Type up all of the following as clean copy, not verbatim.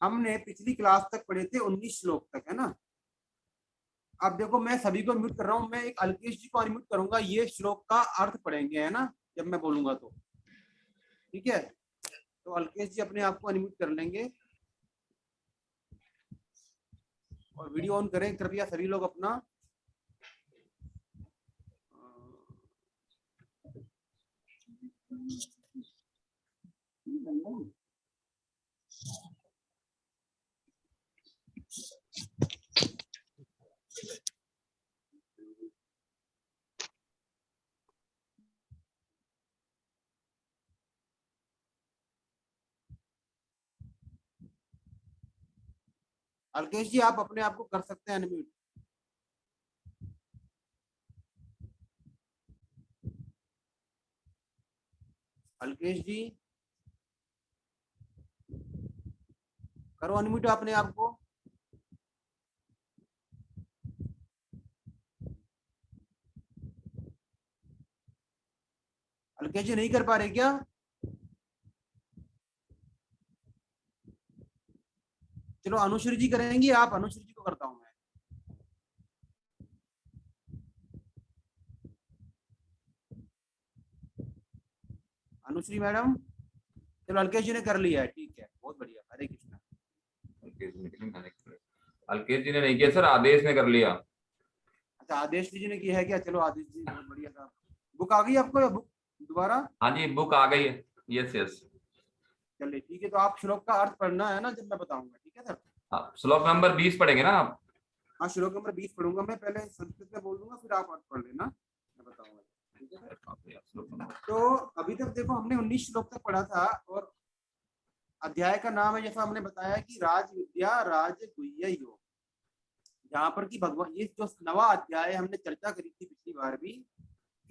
हमने पिछली क्लास तक पढ़े थे 19 श्लोक तक, है ना। अब देखो मैं सभी को म्यूट कर रहा हूँ, मैं एक अल्केश जी को अनम्यूट करूंगा, ये श्लोक का अर्थ पढ़ेंगे, है ना, जब मैं बोलूंगा तो। ठीक है, तो अल्केश जी अपने आप को अनम्यूट कर लेंगे और वीडियो ऑन करें कृपया सभी लोग अपना। अल्केश जी आप अपने आप को कर सकते हैं अनम्यूट। अल्केश जी करो अनम्यूट अपने आप को। अल्केश जी नहीं कर पा रहे क्या? चलो अनुश्री जी करेंगी, आप अनुश्री जी को करता हूं मैं। अनुश्री मैडम, चलो अल्केश जी ने कर लिया है, ठीक है, बहुत बढ़िया, हरे कृष्णा। अल्केश जी ने नहीं किया सर, आदेश ने कर लिया। अच्छा आदेश जी ने किया है क्या? चलो आदेश जी बहुत बढ़िया था। बुक आ गई आपको या बुक दोबारा? हाँ जी बुक आ गई है, यस यस। चलिए ठीक है, तो आप श्लोक का अर्थ पढ़ना है ना जब मैं बताऊंगा, ठीक है सर। हाँ श्लोक नंबर 20 पढ़ेंगे ना आप? हाँ श्लोक नंबर 20 पढ़ूंगा मैं, पहले संस्कृत में बोल दूंगा फिर आप अर्थ पढ़ लेना, मैं बताऊंगा, ठीक है सर। तो अभी तक देखो हमने 19 श्लोक तक पढ़ा था और अध्याय का नाम है जैसा हमने बताया कि राज विद्या राज गुह्य योग। जहाँ पर कि भगवान, ये जो नवा अध्याय है हमने चर्चा करी थी पिछली बार भी,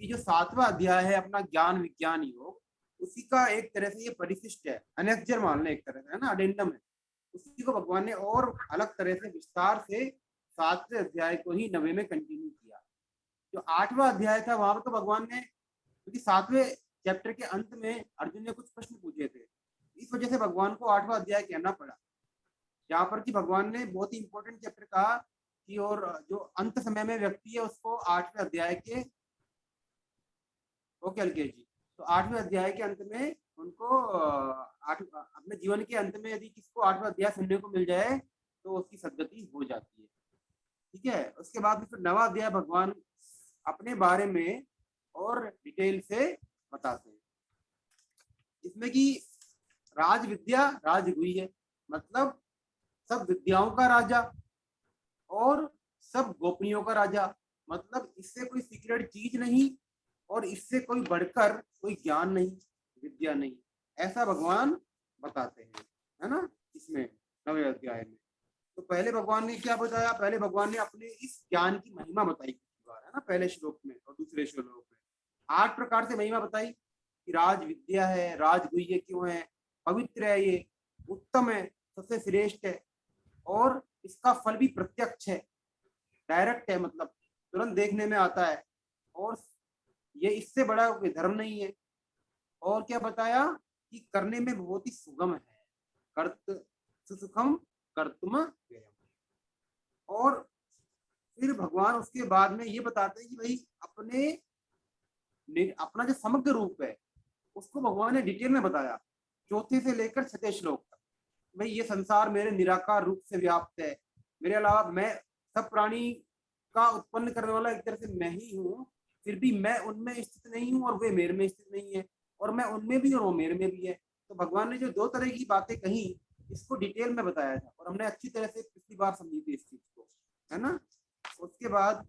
कि जो 7वां अध्याय है अपना ज्ञान विज्ञान योग, उसी का एक तरह से ये परिशिष्ट है, अनेक्जर मान लें एक तरह से, है ना, अडेंडम है। उसी को भगवान ने और अलग तरह से विस्तार से 7वें अध्याय को ही 9वें में कंटिन्यू किया। जो 8वां अध्याय था वहां पर तो भगवान ने, क्योंकि 7वें चैप्टर के अंत में अर्जुन ने कुछ प्रश्न पूछे थे, इस वजह से भगवान को 8वां अध्याय कहना पड़ा। जहाँ पर कि भगवान ने बहुत ही इंपॉर्टेंट चैप्टर कहा कि और जो अंत समय में व्यक्ति है उसको 8वें अध्याय के, ओके अल्केश जी, तो 8वें अध्याय के अंत में उनको अपने जीवन के अंत में यदि किसको 8वां अध्याय सुनने को मिल जाए तो उसकी सद्गति हो जाती है। ठीक है, उसके बाद फिर 9वां अध्याय भगवान अपने बारे में और डिटेल से बताते हैं, इसमें कि राज विद्या राजगुह्य है, मतलब सब विद्याओं का राजा और सब गोपनीयों का राजा, मतलब इससे कोई सीक्रेट चीज नहीं और इससे कोई बढ़कर कोई ज्ञान नहीं, विद्या नहीं, ऐसा भगवान बताते हैं, है ना, इसमें 9वें अध्याय में। तो पहले भगवान ने क्या बताया? पहले भगवान ने अपने इस ज्ञान की महिमा बताई, है ना, पहले श्लोक में और दूसरे श्लोक में 8 प्रकार से महिमा बताई कि राज विद्या है, राजगुह्य क्यों है, पवित्र है, ये उत्तम है, सबसे श्रेष्ठ है और इसका फल भी प्रत्यक्ष है, डायरेक्ट है, मतलब तुरंत देखने में आता है और ये इससे बड़ा कोई धर्म नहीं है। और क्या बताया कि करने में बहुत ही सुगम है, कर्त सुखम कर्तुम व्ययम। और फिर भगवान उसके बाद में ये बताते हैं कि भाई अपना जो समग्र रूप है उसको भगवान ने डिटेल में बताया, चौथे से लेकर 6वें श्लोक तक। भाई ये संसार मेरे निराकार रूप से व्याप्त है, मेरे अलावा मैं सब प्राणी का उत्पन्न करने वाला एक तरह से मैं ही हूँ, फिर भी मैं उनमें स्थित नहीं हूँ और वे मेरे में स्थित नहीं है, और मैं उनमें भी और वो मेरे में भी है। तो भगवान ने जो 2 तरह की बातें कही इसको डिटेल में बताया था और हमने अच्छी तरह से पिछली बार समझी थी इस चीज को, है ना। उसके बाद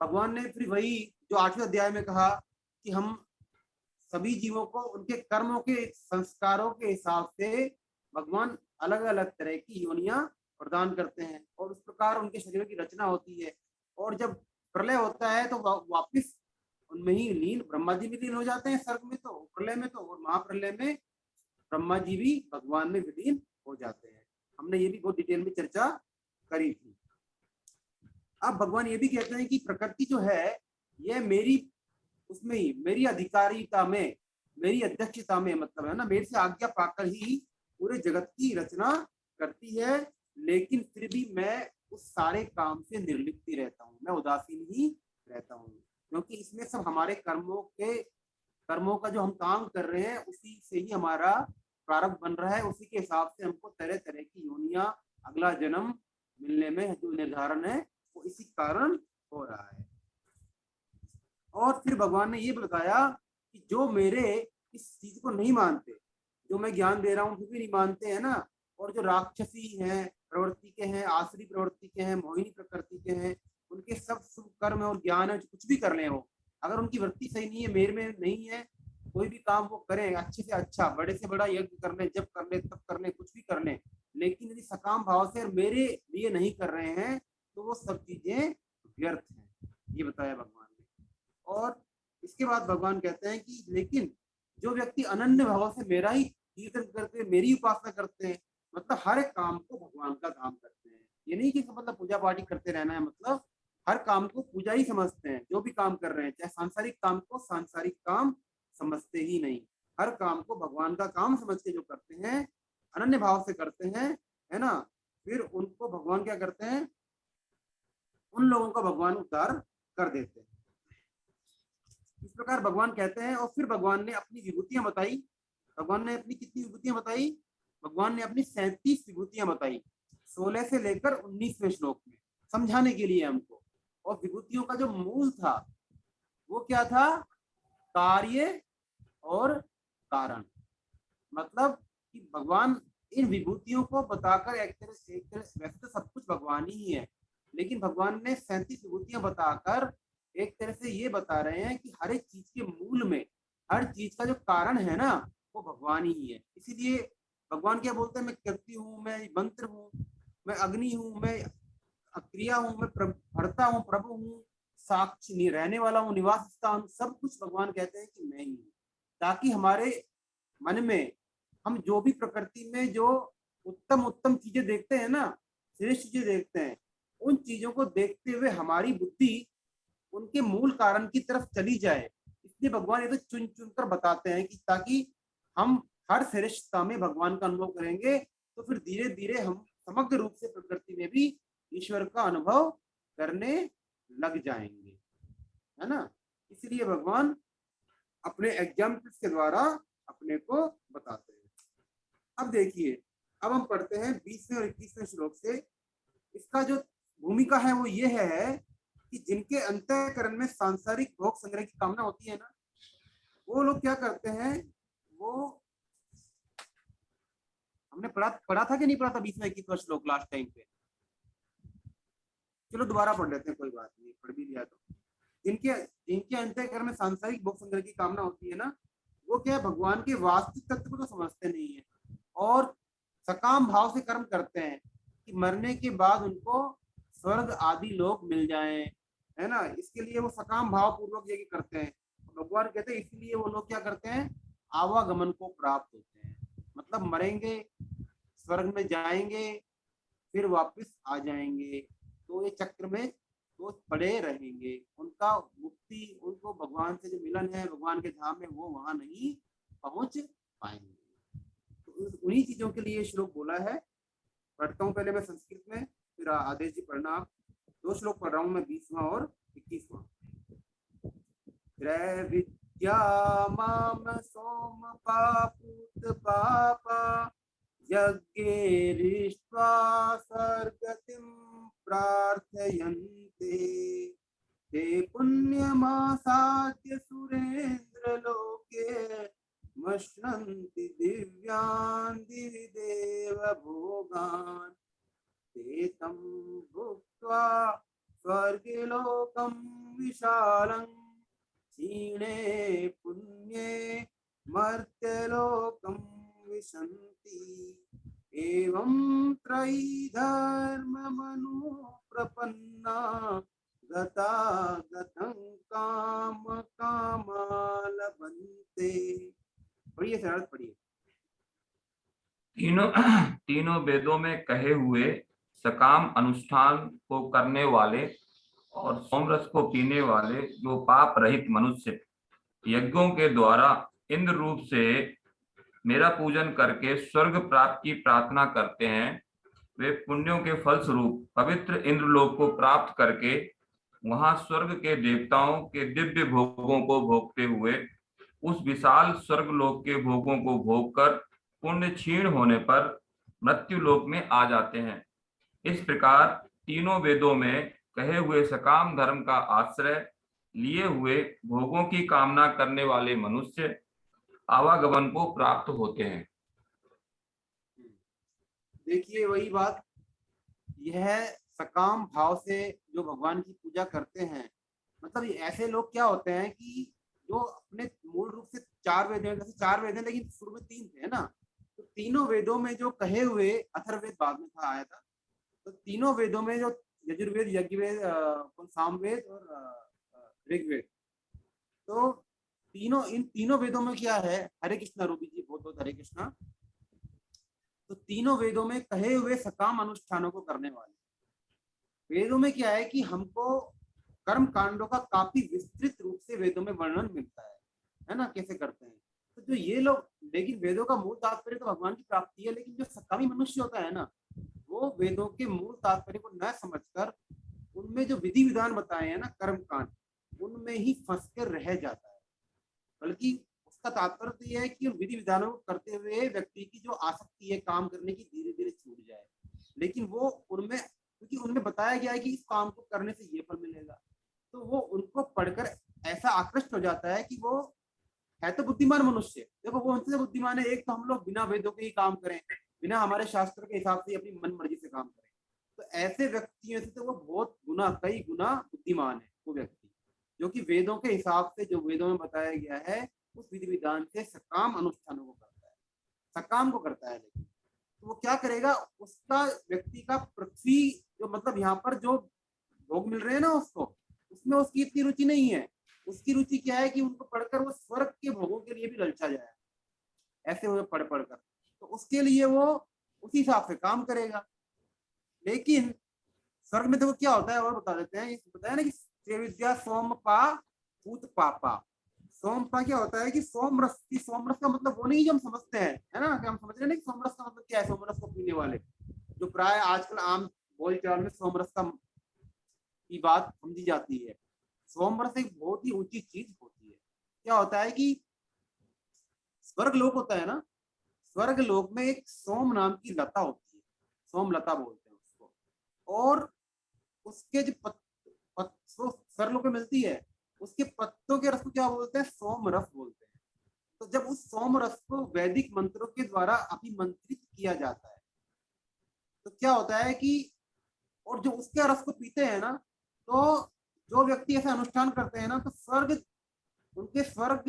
भगवान ने फिर वही जो 8वें अध्याय में कहा कि हम सभी जीवों को उनके कर्मों के संस्कारों के हिसाब से भगवान अलग अलग तरह की योनियां प्रदान करते हैं और उस प्रकार उनके शरीर की रचना होती है। और जब प्रलय होता है तो वापिस उनमें ही लीन, ब्रह्मा जी भी लीन हो जाते हैं स्वर्ग में, तो प्रलय में तो, और महाप्रलय में ब्रह्मा जी भी भगवान में विलीन हो जाते हैं। हमने ये भी बहुत डिटेल में चर्चा करी थी। अब भगवान ये भी कहते हैं कि प्रकृति जो है ये मेरी, उसमें ही मेरी अधिकारिता में, मेरी अध्यक्षता में, मतलब है ना, मेरे से आज्ञा पाकर ही पूरे जगत की रचना करती है, लेकिन फिर भी मैं उस सारे काम से निर्लिप्त ही रहता हूँ, मैं उदासीन ही रहता हूँ, क्योंकि इसमें सब हमारे कर्मों का जो हम काम कर रहे हैं उसी से ही हमारा प्रारब्ध बन रहा है, उसी के हिसाब से हमको तरह तरह की योनियां, अगला जन्म मिलने में जो निर्धारण है वो इसी कारण हो रहा है। और फिर भगवान ने ये बताया कि जो मेरे इस चीज को नहीं मानते, जो मैं ज्ञान दे रहा हूँ फिर भी नहीं मानते हैं ना, और जो राक्षसी हैं, प्रवृत्ति के हैं, आसुरी प्रवृत्ति के हैं, मोहिनी प्रकृति के हैं, उनके सब शुभ कर्म और ज्ञान है, कुछ भी कर रहे हो, अगर उनकी वृत्ति सही नहीं है, मेरे में नहीं है, कोई भी काम वो करें अच्छे से अच्छा, बड़े से बड़ा यज्ञ कर ले, जब कर ले, तब कर ले, कुछ भी कर ले, लेकिन यदि सकाम भाव से मेरे लिए नहीं कर रहे हैं तो वो सब चीजें व्यर्थ हैं, ये बताया भगवान ने। और इसके बाद भगवान कहते हैं कि लेकिन जो व्यक्ति अनन्य भाव से मेरा ही कीर्तन करते हैं, मेरी उपासना करते हैं, मतलब हर एक काम को भगवान का काम करते हैं, ये नहीं कि मतलब पूजा पाठी करते रहना है, मतलब हर काम को पूजा ही समझते हैं, जो भी काम कर रहे हैं, चाहे सांसारिक काम को सांसारिक काम समझते ही नहीं, हर काम को भगवान का काम समझ के जो करते हैं, अनन्य भाव से करते हैं, है ना, फिर उनको भगवान क्या करते हैं, उन लोगों का भगवान उद्धार कर देते हैं। इस प्रकार भगवान कहते हैं। और फिर भगवान ने अपनी विभूतियां बताई। भगवान ने अपनी कितनी विभूतियां बताई? भगवान ने अपनी 37 विभूतियां बताई, 16 से लेकर 19वें श्लोक में, समझाने के लिए हमको। और विभूतियों का जो मूल था वो क्या था? कार्य और कारण। मतलब कि भगवान इन विभूतियों को बताकर एक तरह से वैसे तो सब कुछ भगवान ही है, लेकिन भगवान ने 37 विभूतियां बताकर एक तरह से ये बता रहे हैं कि हर एक चीज के मूल में, हर चीज का जो कारण है ना, वो भगवान ही है। इसीलिए भगवान क्या बोलते हैं? मैं कृति हूँ, मैं मंत्र हूँ, मैं अग्नि हूँ, मैं क्रिया हूँ, मैं भरता हूँ, प्रभु हूँ, साक्षी रहने वाला हूँ, निवास स्थान, सब कुछ भगवान कहते हैं कि मैं ही हूँ। ताकि हमारे मन में हम जो भी प्रकृति में जो उत्तम उत्तम चीजें देखते हैं ना, श्रेष्ठ चीजें देखते हैं, उन चीजों को देखते हुए हमारी बुद्धि उनके मूल कारण की तरफ चली जाए। इसलिए भगवान ये तो चुन चुन कर बताते हैं कि ताकि हम हर श्रेष्ठता में भगवान का अनुभव करेंगे, तो फिर धीरे धीरे हम समग्र रूप से प्रकृति में भी ईश्वर का अनुभव करने लग जाएंगे, है ना। इसलिए भगवान अपने एग्जाम्पल्स के द्वारा अपने को बताते हैं। अब देखिए, अब हम पढ़ते हैं 20वें और 21वें श्लोक से। इसका जो भूमिका है वो ये है कि जिनके अंतःकरण में सांसारिक भोग संग्रह की कामना होती है ना, वो लोग क्या करते हैं? वो हमने पढ़ा था कि नहीं पढ़ा था 20वें 21वां श्लोक लास्ट टाइम पे? चलो दोबारा पढ़ लेते हैं, कोई बात नहीं, पढ़ भी लिया तो। जिनके अंतःकरण में सांसारिक भोग संग्रह की कामना होती है ना, वो क्या है? भगवान के वास्तविक तत्व को तो समझते नहीं है और सकाम भाव से कर्म करते हैं कि मरने के बाद उनको स्वर्ग आदि लोग मिल जाएं, है ना। इसके लिए वो सकाम भाव पूर्वक यज्ञ करते हैं। भगवान कहते हैं इसलिए वो लोग क्या करते हैं? आवागमन को प्राप्त होते हैं, मतलब मरेंगे, स्वर्ग में जाएंगे, फिर वापस आ जाएंगे, तो ये चक्र में वो पड़े रहेंगे। उनका मुक्ति, उनको भगवान से जो मिलन है, भगवान के धाम में, वो वहां नहीं पहुंच पाएंगे। तो उन्हीं चीजों के लिए श्लोक बोला है। पढ़ता हूँ पहले मैं संस्कृत में, फिर आदेश जी पढ़ना आप। 2 श्लोक पढ़ रहा हूँ मैं, 20वां और 21वां। त्रैविद्या माम सोम पापूत पापा यज्ञेरिष्ट्वा सर्गतिं प्रार्थयन्ते ते पुण्यमासाद्य सुरेन्द्र लोके मश्नन्ति दिव्यान् दिवि देव भोगान् ते तं भुक्त्वा स्वर्गे लोकं विशालं क्षीणे पुण्ये मर्त्यलोकं विशन्ति एवं त्रयी धर्ममनु प्रपन्ना गतागतं काम कामा लभन्ते। पढ़िए सर, पढ़िए। तीनों वेदों में कहे हुए सकाम अनुष्ठान को करने वाले और सोमरस को पीने वाले जो पाप रहित मनुष्य यज्ञों के द्वारा इंद्र रूप से मेरा पूजन करके स्वर्ग प्राप्त की प्रार्थना करते हैं, वे पुण्यों के फलस्वरूप पवित्र इंद्रलोक को प्राप्त करके वहां स्वर्ग के देवताओं के दिव्य भोगों को भोगते हुए उस विशाल स्वर्ग लोक के भोगों को भोग कर पुण्य क्षीण होने पर मृत्यु लोक में आ जाते हैं। इस प्रकार तीनों वेदों में कहे हुए सकाम धर्म का आश्रय लिए हुए भोगों की कामना करने वाले मनुष्य आवागमन को प्राप्त होते हैं। देखिए वही बात, यह सकाम भाव से जो भगवान की पूजा करते हैं, मतलब ऐसे लोग क्या होते हैं कि जो अपने मूल रूप से चार वेद हैं, जैसे चार वेद हैं लेकिन शुरू में तीन थे ना, तो तीनों वेदों में जो कहे हुए, अथर्ववेद बाद में था आया था, तो तीनों वेदों में जो यजुर्वेद, यज्ञवेद, सामवेद और ऋग्वेद, तो इन तीनों वेदों में क्या है, हरे कृष्णा रूबी जी, बहुत बहुत हरे कृष्णा, तो तीनों वेदों में कहे हुए सकाम अनुष्ठानों को करने वाले। वेदों में क्या है कि हमको कर्म कांडों का काफी विस्तृत रूप से वेदों में वर्णन मिलता है ना, कैसे करते हैं। तो जो ये लोग, लेकिन वेदों का मूल तात्पर्य तो भगवान की प्राप्ति है, लेकिन जो सकामी मनुष्य होता है ना, वो वेदों के मूल तात्पर्य को न समझकर उनमें जो विधि विधान बताए हैं ना, कर्म कांड, उनमें ही फंस कर रह जाता है। बल्कि उसका तात्पर्य तो यह है कि उन विधि विधानों को करते हुए व्यक्ति की जो आसक्ति है काम करने की, धीरे धीरे छूट जाए। लेकिन वो उनमें, क्योंकि उनमें बताया गया है कि इस काम को करने से ये फल मिलेगा, तो वो उनको पढ़कर ऐसा आकृष्ट हो जाता है कि वो है तो बुद्धिमान मनुष्य, देखो वो उनसे बुद्धिमान है। एक तो हम लोग बिना वेदों के ही काम करें, बिना हमारे शास्त्र के हिसाब से अपनी मन मर्जी से काम करें, तो ऐसे व्यक्तियों से तो वो बहुत गुना, कई गुना बुद्धिमान है वो व्यक्ति, जो कि वेदों के हिसाब से, जो वेदों में बताया गया है उस विधि विधान से सकाम अनुष्ठानों को करता है, सकाम को करता है। लेकिन तो वो क्या करेगा, उसका व्यक्ति का पृथ्वी, जो मतलब यहाँ पर जो भोग मिल रहे हैं ना उसको, उसमें उसकी इतनी रुचि नहीं है। उसकी रुचि क्या है कि उनको पढ़कर वो स्वर्ग के भोगों के लिए भी ललचा जाए, ऐसे हुए पढ़ पढ़कर, तो उसके लिए वो उसी हिसाब से काम करेगा। लेकिन स्वर्ग में देखो क्या होता है, और बता देते हैं, बताया ना कि श्रेय विद्या सोम पा पूत पापा। सोम पा क्या होता है कि सोम रस की, सोम रस का मतलब वो नहीं जो हम समझते हैं, है ना, कि हम समझ रहे हैं ना कि सोम रस का मतलब क्या है, सोम रस को पीने वाले, जो प्राय आजकल आम बोलचाल में सोम रस का की बात समझी जाती है। सोम रस एक बहुत ही ऊंची चीज होती है। क्या होता है कि स्वर्ग लोक होता है ना, स्वर्ग लोक में एक सोम नाम की लता होती है, सोम लता बोलते हैं उसको, और उसके जो स्वर्ग लोक में मिलती है, उसके पत्तों के रस को क्या बोलते हैं, सोम रस बोलते हैं। तो जब उस सोम रस को वैदिक मंत्रों के द्वारा अभिमंत्रित किया जाता है, तो क्या होता है कि, और जो उसके रस को पीते हैं ना, तो जो व्यक्ति ऐसा अनुष्ठान करते हैं ना, तो स्वर्ग, उनके स्वर्ग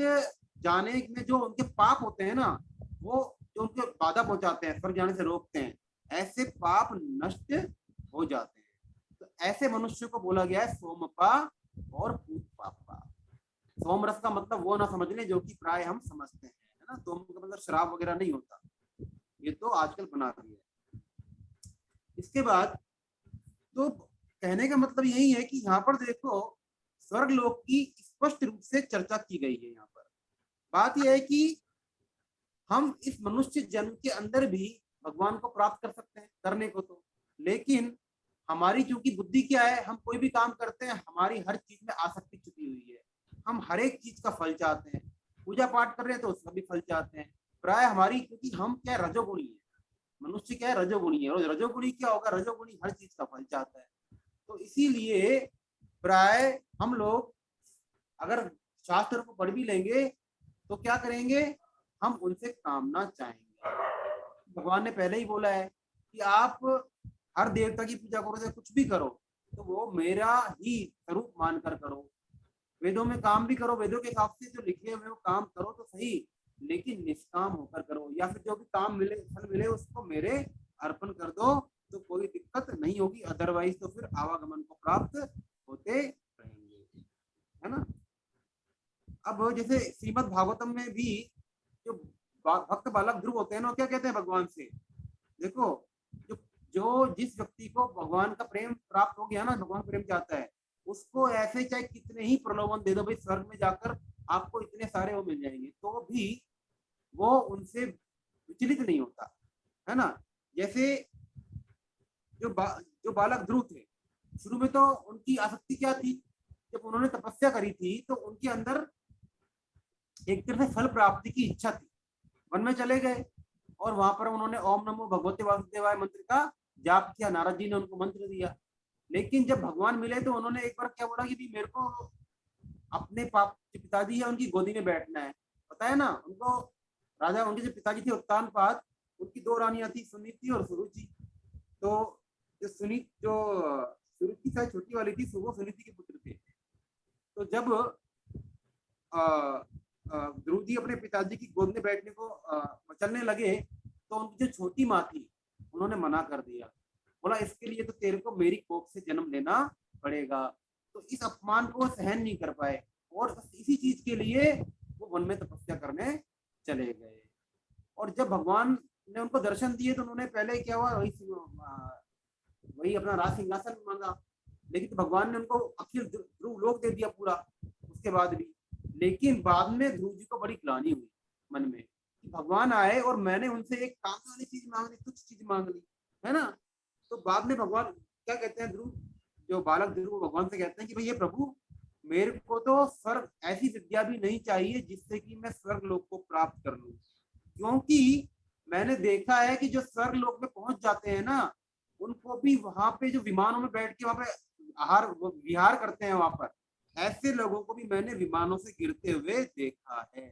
जाने में जो उनके पाप होते हैं ना, वो जो उनके बाधा पहुंचाते हैं, स्वर्ग जाने से रोकते हैं, ऐसे पाप नष्ट हो जाते हैं। तो ऐसे मनुष्य को बोला गया है सोमपा और पूत पापा। सोम रस का मतलब वो ना समझ लें जो कि प्राय हम समझते हैं, है ना, सोम का मतलब शराब वगैरह नहीं होता, ये तो आजकल बना दिया है। इसके बाद तो कहने का मतलब यही है कि यहाँ पर देखो, स्वर्ग लोक की स्पष्ट रूप से चर्चा की गई है। यहाँ पर बात यह है कि हम इस मनुष्य जन्म के अंदर भी भगवान को प्राप्त कर सकते हैं, करने को तो, लेकिन हमारी चूंकि बुद्धि क्या है, हम कोई भी काम करते हैं, हमारी हर चीज में आसक्ति छुपी हुई है, हम हर एक चीज का फल चाहते हैं, पूजा पाठ कर रहे हैं तो उसका भी फल चाहते हैं। प्राय हमारी, क्योंकि हम क्या रजोगुणी है, मनुष्य क्या है, रजोगुणी है, और रजोगुणी क्या होगा, रजोगुणी हर चीज का फल चाहता है। तो इसीलिए प्राय हम लोग अगर शास्त्र को पढ़ भी लेंगे तो क्या करेंगे, हम उनसे कामना चाहेंगे। भगवान ने पहले ही बोला है कि आप हर देवता की पूजा करो, चाहे कुछ भी करो, तो वो मेरा ही स्वरूप मानकर करो। वेदों में काम भी करो, वेदों के हिसाब से जो लिखे हुए वो काम करो तो सही, लेकिन निष्काम होकर करो, या फिर जो भी काम मिले, फल मिले, उसको मेरे अर्पण कर दो, तो कोई दिक्कत नहीं होगी। अदरवाइज तो फिर आवागमन को प्राप्त होते रहेंगे, है ना। अब जैसे श्रीमद् भागवतम में भी जो भक्त बालक ध्रुव होते हैं ना, क्या कहते हैं भगवान से, देखो, जो जो जिस व्यक्ति को भगवान का प्रेम प्राप्त हो गया ना, भगवान प्रेम चाहता है, उसको ऐसे चाहे कितने ही प्रलोभन दे दो, भाई स्वर्ग में जाकर आपको इतने सारे वो मिल जाएंगे, तो भी वो उनसे विचलित नहीं होता, है ना। जैसे जो बालक ध्रुव थे, शुरू में तो उनकी आसक्ति क्या थी, जब उन्होंने तपस्या करी थी तो उनके अंदर एक तरह से फल प्राप्ति की इच्छा थी। वन में चले गए और वहां पर उन्होंने ओम नमो भगवते वासुदेवाय मंत्र का जाप किया, नारद जी ने उनको मंत्र दिया। लेकिन जब भगवान मिले तो उन्होंने एक बार क्या बोला कि मेरे को अपने पिताजी है उनकी गोदी में बैठना है। पता है ना उनको, राजा उनके जो पिताजी थे उत्तानपाद, उनकी दो रानियां थी, सुनीति और सुरुचि। तो जो सुरुचि शायद छोटी वाली थी, वो सुनीति के पुत्र थे। तो जब ध्रुव जी अपने पिताजी की गोद में बैठने को चलने लगे तो उनकी जो छोटी माँ थी उन्होंने मना कर दिया, बोला इसके लिए तो तेरे को मेरी कोख से जन्म लेना पड़ेगा। तो इस अपमान को वो सहन नहीं कर पाए और इसी चीज के लिए वो वन में तपस्या करने चले गए। और जब भगवान ने उनको दर्शन दिए तो उन्होंने पहले क्या हुआ, वही अपना राज सिंहासन मांगा, लेकिन तो भगवान ने उनको अखिल ध्रुव लोक दे दिया पूरा उसके बाद भी। लेकिन बाद में ध्रुव जी को बड़ी ग्लानि हुई मन में कि भगवान आए और मैंने उनसे एक काम वाली चीज मांग ली, कुछ चीज मांग ली, है ना। तो बाद में भगवान क्या कहते हैं, ध्रुव जो बालक ध्रुव भगवान से कहते हैं कि भैया प्रभु, मेरे को तो स्वर्ग ऐसी विद्या भी नहीं चाहिए जिससे कि मैं स्वर्ग लोक को प्राप्त कर लूं, क्योंकि मैंने देखा है कि जो स्वर्ग लोक में पहुंच जाते हैं ना, उनको भी वहां पे जो विमानों में बैठ के वहां पे विहार करते हैं, वहां पर ऐसे लोगों को भी मैंने विमानों से गिरते हुए देखा है।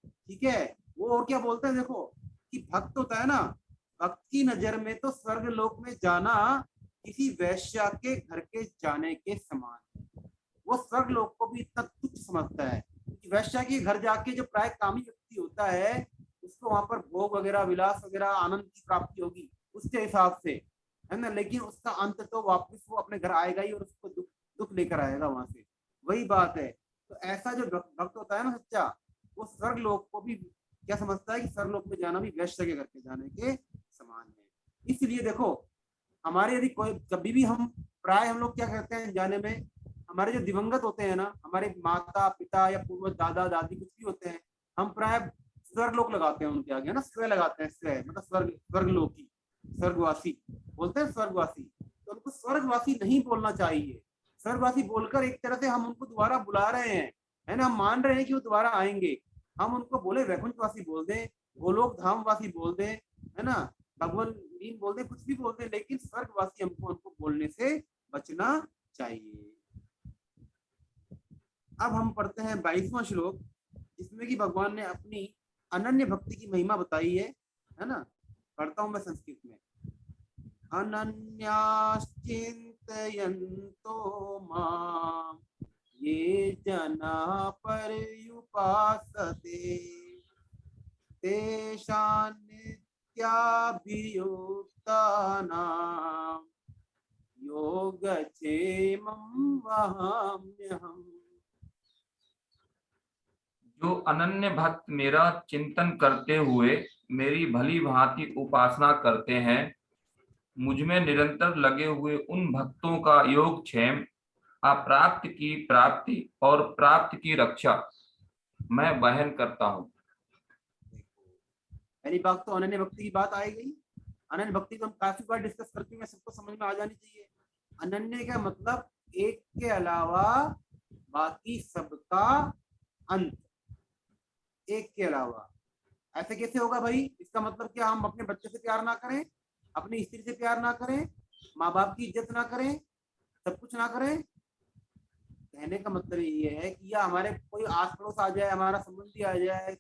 ठीक है, वो और क्या बोलते हैं देखो, कि भक्त होता है ना, भक्त की नजर में तो स्वर्ग लोक में जाना किसी वैश्या के घर के जाने के समान है। वो स्वर्ग लोक को भी इतना तुच्छ समझता है कि वैश्या के घर जाके जो प्राय कामी व्यक्ति होता है उसको वहां पर भोग वगैरह विलास वगैरह आनंद की प्राप्ति होगी उसके हिसाब से, है ना। लेकिन उसका अंत तो वापस वो अपने घर आएगा ही और उसको दुख दुख लेकर आएगा वहां से, वही बात है। तो ऐसा जो भक्त होता है ना सच्चा, वो स्वर्ग लोक को भी क्या समझता है कि स्वर्ग लोक में जाना भी वैश्य के घर के जाने के समान है। इसलिए देखो, हमारे यदि कोई कभी भी हम प्राय हम लोग क्या करते हैं जाने में, हमारे जो दिवंगत होते हैं ना, हमारे माता पिता या पूर्वज दादा दादी कुछ भी होते हैं, हम प्राय स्वर्ग लोक लगाते हैं उनके आगे, है ना, स्व लगाते हैं, स्व मतलब स्वर्ग, स्वर्ग लोकी, स्वर्गवासी बोलते हैं स्वर्गवासी। तो उनको स्वर्गवासी नहीं बोलना चाहिए। स्वर्गवासी बोलकर एक तरह से हम उनको दोबारा बुला रहे हैं, है ना, हम मान रहे हैं कि वो दोबारा आएंगे। हम उनको बोले वैकुंठवासी बोल दें, गोलोक धामवासी बोल दें, है ना, भगवान लीन बोल दें, कुछ भी बोल दें, लेकिन स्वर्गवासी हमको उनको बोलने से बचना चाहिए। अब हम पढ़ते हैं 22वां श्लोक, जिसमें कि भगवान ने अपनी अनन्य भक्ति की महिमा बताई है ना। पढ़ता हूं मैं संस्कृत में। अनन्याश्चिन्तयन्तो मां ये जना पर्युपासते तेषां नित्याभियुक्तानां योगक्षेमं वहाम्यहम्। जो अनन्य भक्त मेरा चिंतन करते हुए मेरी भली भांति उपासना करते हैं, मुझमें निरंतर लगे हुए उन भक्तों का योगक्षेम, अप्राप्त की प्राप्ति और प्राप्त की रक्षा मैं वहन करता हूँ। पहली बात तो अनन्य भक्ति की बात आई गई। अनन्य भक्ति को हम काफी बार डिस्कस करके मैं सबको समझ में आ जानी चाहिए। अनन्य का मतलब एक के अलावा बाकी सबका अंत, एक के अलावा। ऐसे कैसे होगा भाई? इसका मतलब क्या हम अपने बच्चे से प्यार ना करें, अपनी स्त्री से प्यार ना करें, माँ बाप की इज्जत ना करें, सब कुछ ना करें? कहने का मतलब ये है कि या हमारे कोई आस पड़ोस आ जाए, हमारा संबंधी आ जाए,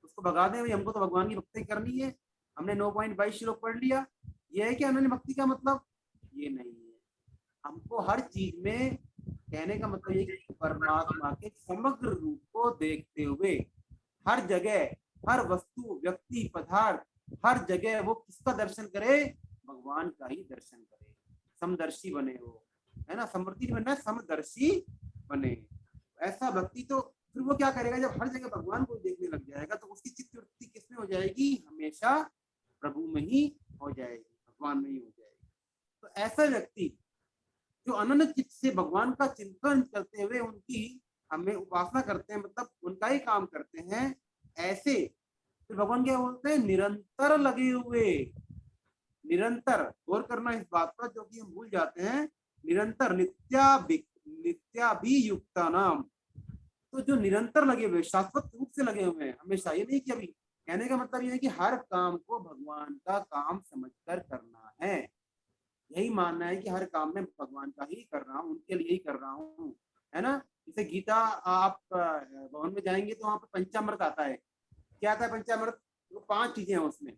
उसको भगा दें, भाई हमको तो भगवान की भक्ति करनी है, हमने 9.22 श्लोक पढ़ लिया, ये है कि अनन्य भक्ति का मतलब? ये नहीं है। हमको हर चीज में कहने का मतलब ये कि परमात्मा के समग्र रूप को देखते हुए हर जगह, हर वस्तु, व्यक्ति, पदार्थ, हर जगह वो किसका दर्शन करे? भगवान का ही दर्शन करे, समदर्शी बने वो, है ना। समृद्धि बनना, समदर्शी बने। ऐसा भक्ति तो फिर वो क्या करेगा, जब हर जगह भगवान को देखने लग जाएगा तो उसकी चित्त वृत्ति किसमें हो जाएगी? हमेशा प्रभु में ही हो जाएगी, भगवान में ही हो जाएगी। तो ऐसा व्यक्ति जो अनन्य चित्त से भगवान का चिंतन करते हुए उनकी हमें उपासना करते हैं, मतलब उनका ही काम करते हैं, ऐसे फिर भगवान क्या बोलते हैं, निरंतर लगे हुए। निरंतर गौर करना इस बात पर, जो कि हम भूल जाते हैं। निरंतर नित्याभियुक्ता नाम, तो जो निरंतर लगे हुए, शाश्वत रूप से लगे हुए हैं हमेशा, ये नहीं कि अभी। कहने का मतलब ये है कि हर काम को भगवान का काम समझकर करना है। यही मानना है कि हर काम में भगवान का ही कर रहा हूँ, उनके लिए ही कर रहा हूँ, है ना। जैसे गीता, आप भवन में जाएंगे तो वहां पर पंचामृत आता है। क्या आता है पंचामृत? वो 5 चीजें हैं उसमें।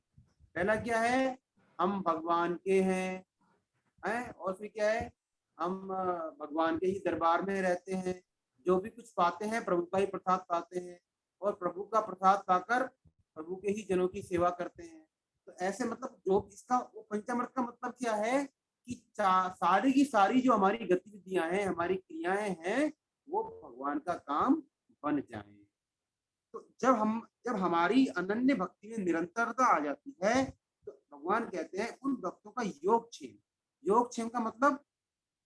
पहला क्या है, हम भगवान के हैं, और फिर क्या है, हम भगवान के ही दरबार में रहते हैं। जो भी कुछ पाते हैं प्रभु का ही प्रसाद पाते हैं, और प्रभु का प्रसाद पाकर प्रभु के ही जनों की सेवा करते हैं। तो ऐसे मतलब जो इसका वो पंचामृत का मतलब क्या है कि सारी की सारी जो हमारी गतिविधियां हैं, हमारी क्रियाएं हैं, वो भगवान का काम बन जाए। तो जब हमारी अनन्य भक्ति में निरंतरता आ जाती है, तो भगवान कहते हैं उन भक्तों का योगक्षेम। योगक्षेम का मतलब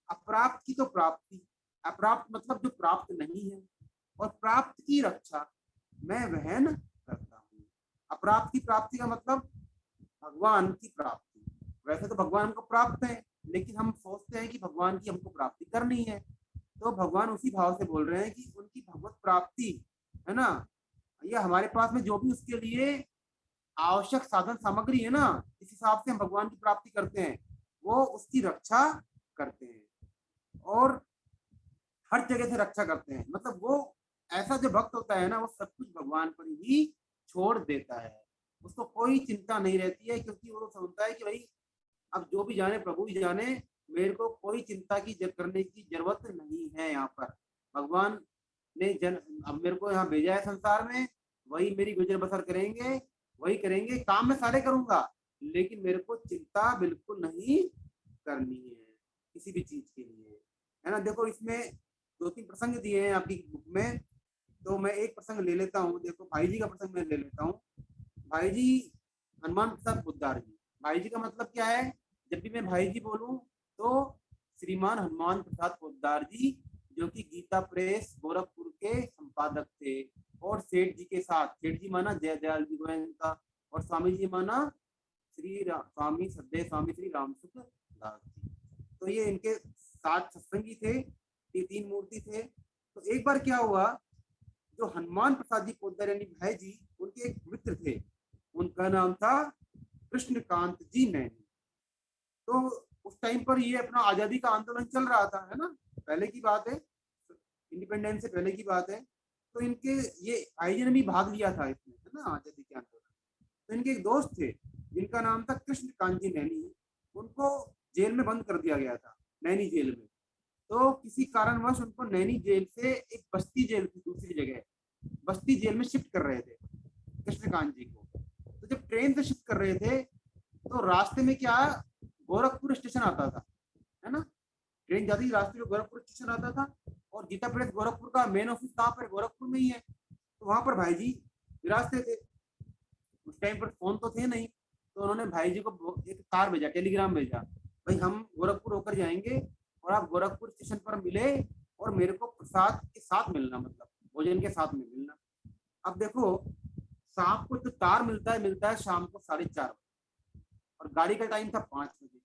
अप्राप्त की तो प्राप्ति, अप्राप्त मतलब जो प्राप्त नहीं है, और प्राप्त की रक्षा मैं वहन करता हूँ। अप्राप्त की प्राप्ति का मतलब भगवान की प्राप्ति। वैसे तो भगवान हमको प्राप्त है, लेकिन हम सोचते हैं कि भगवान की हमको प्राप्ति करनी है। तो भगवान उसी भाव से बोल रहे हैं कि उनकी भगवत प्राप्ति, है ना, या हमारे पास में जो भी उसके लिए आवश्यक साधन सामग्री है ना, इस हिसाब से हम भगवान की प्राप्ति करते हैं, वो उसकी रक्षा करते हैं, और हर जगह से रक्षा करते हैं। मतलब वो ऐसा जो भक्त होता है ना, वो सब कुछ भगवान पर ही छोड़ देता है। उसको कोई चिंता नहीं रहती है, क्योंकि वो समझता है कि भाई अब जो भी जाने प्रभु ही जाने, मेरे को कोई चिंता की करने की जरूरत नहीं है। यहाँ पर भगवान ने अब मेरे को यहाँ भेजा है संसार में, वही मेरी गुजर बसर करेंगे, वही करेंगे, काम मैं सारे करूंगा, लेकिन मेरे को चिंता बिल्कुल नहीं करनी है किसी भी चीज के लिए, है ना। देखो इसमें 2-3 प्रसंग दिए हैं आपकी बुक में, तो मैं एक प्रसंग ले लेता हूँ। देखो भाई जी का प्रसंग मैं ले लेता हूँ। भाई जी हनुमान प्रसाद पोद्दार जी। भाई जी का मतलब क्या है? जब भी मैं भाई जी बोलूं तो श्रीमान हनुमान प्रसाद पोद्दार जी, जो कि गीता प्रेस गोरखपुर के संपादक थे, और सेठ जी के साथ, सेठ जी माना जय दयाल जी गोयनका, और स्वामी जी माना स्वामी सदैव स्वामी श्री रामसुख दास जी। तो ये इनके 7 सत्संगी थे, ये 3 मूर्ति थे। तो एक बार क्या हुआ, जो हनुमान प्रसाद जी पोद्दार यानी भाई जी, उनके एक मित्र थे, उनका नाम था कृष्णकांत जी नैनी। तो उस टाइम पर ये अपना आजादी का आंदोलन चल रहा था, है ना, पहले की बात है, इंडिपेंडेंस से पहले की बात है। तो इनके ये भाई जी ने भी भाग लिया था इसमें, है ना, आजादी के आंदोलन। तो इनके एक दोस्त थे जिनका नाम था कृष्णकांत जी नैनी। उनको जेल में बंद कर दिया गया था, नैनी जेल में। तो किसी कारणवश उनको नैनी जेल से एक बस्ती जेल थी दूसरी जगह, बस्ती जेल में शिफ्ट कर रहे थे कृष्णकांत जी को। तो जब ट्रेन से शिफ्ट कर रहे थे, तो रास्ते में क्या, गोरखपुर स्टेशन आता था, है ना, ट्रेन जाती रास्ते में गोरखपुर स्टेशन आता था, और गीता प्रेस गोरखपुर का मेन ऑफिस कहाँ पर, गोरखपुर में ही है। तो वहां पर भाई जी विराजते थे। उस टाइम पर फोन तो थे नहीं, तो उन्होंने भाई जी को एक तार भेजा, टेलीग्राम भेजा, भाई हम गोरखपुर होकर जाएंगे, और आप गोरखपुर स्टेशन पर मिले, और मेरे को प्रसाद के साथ मिलना, मतलब भोजन के साथ में मिलना। अब देखो, शाम को जो तार मिलता है शाम को 4:30 बजे, और गाड़ी का टाइम था 5 बजे,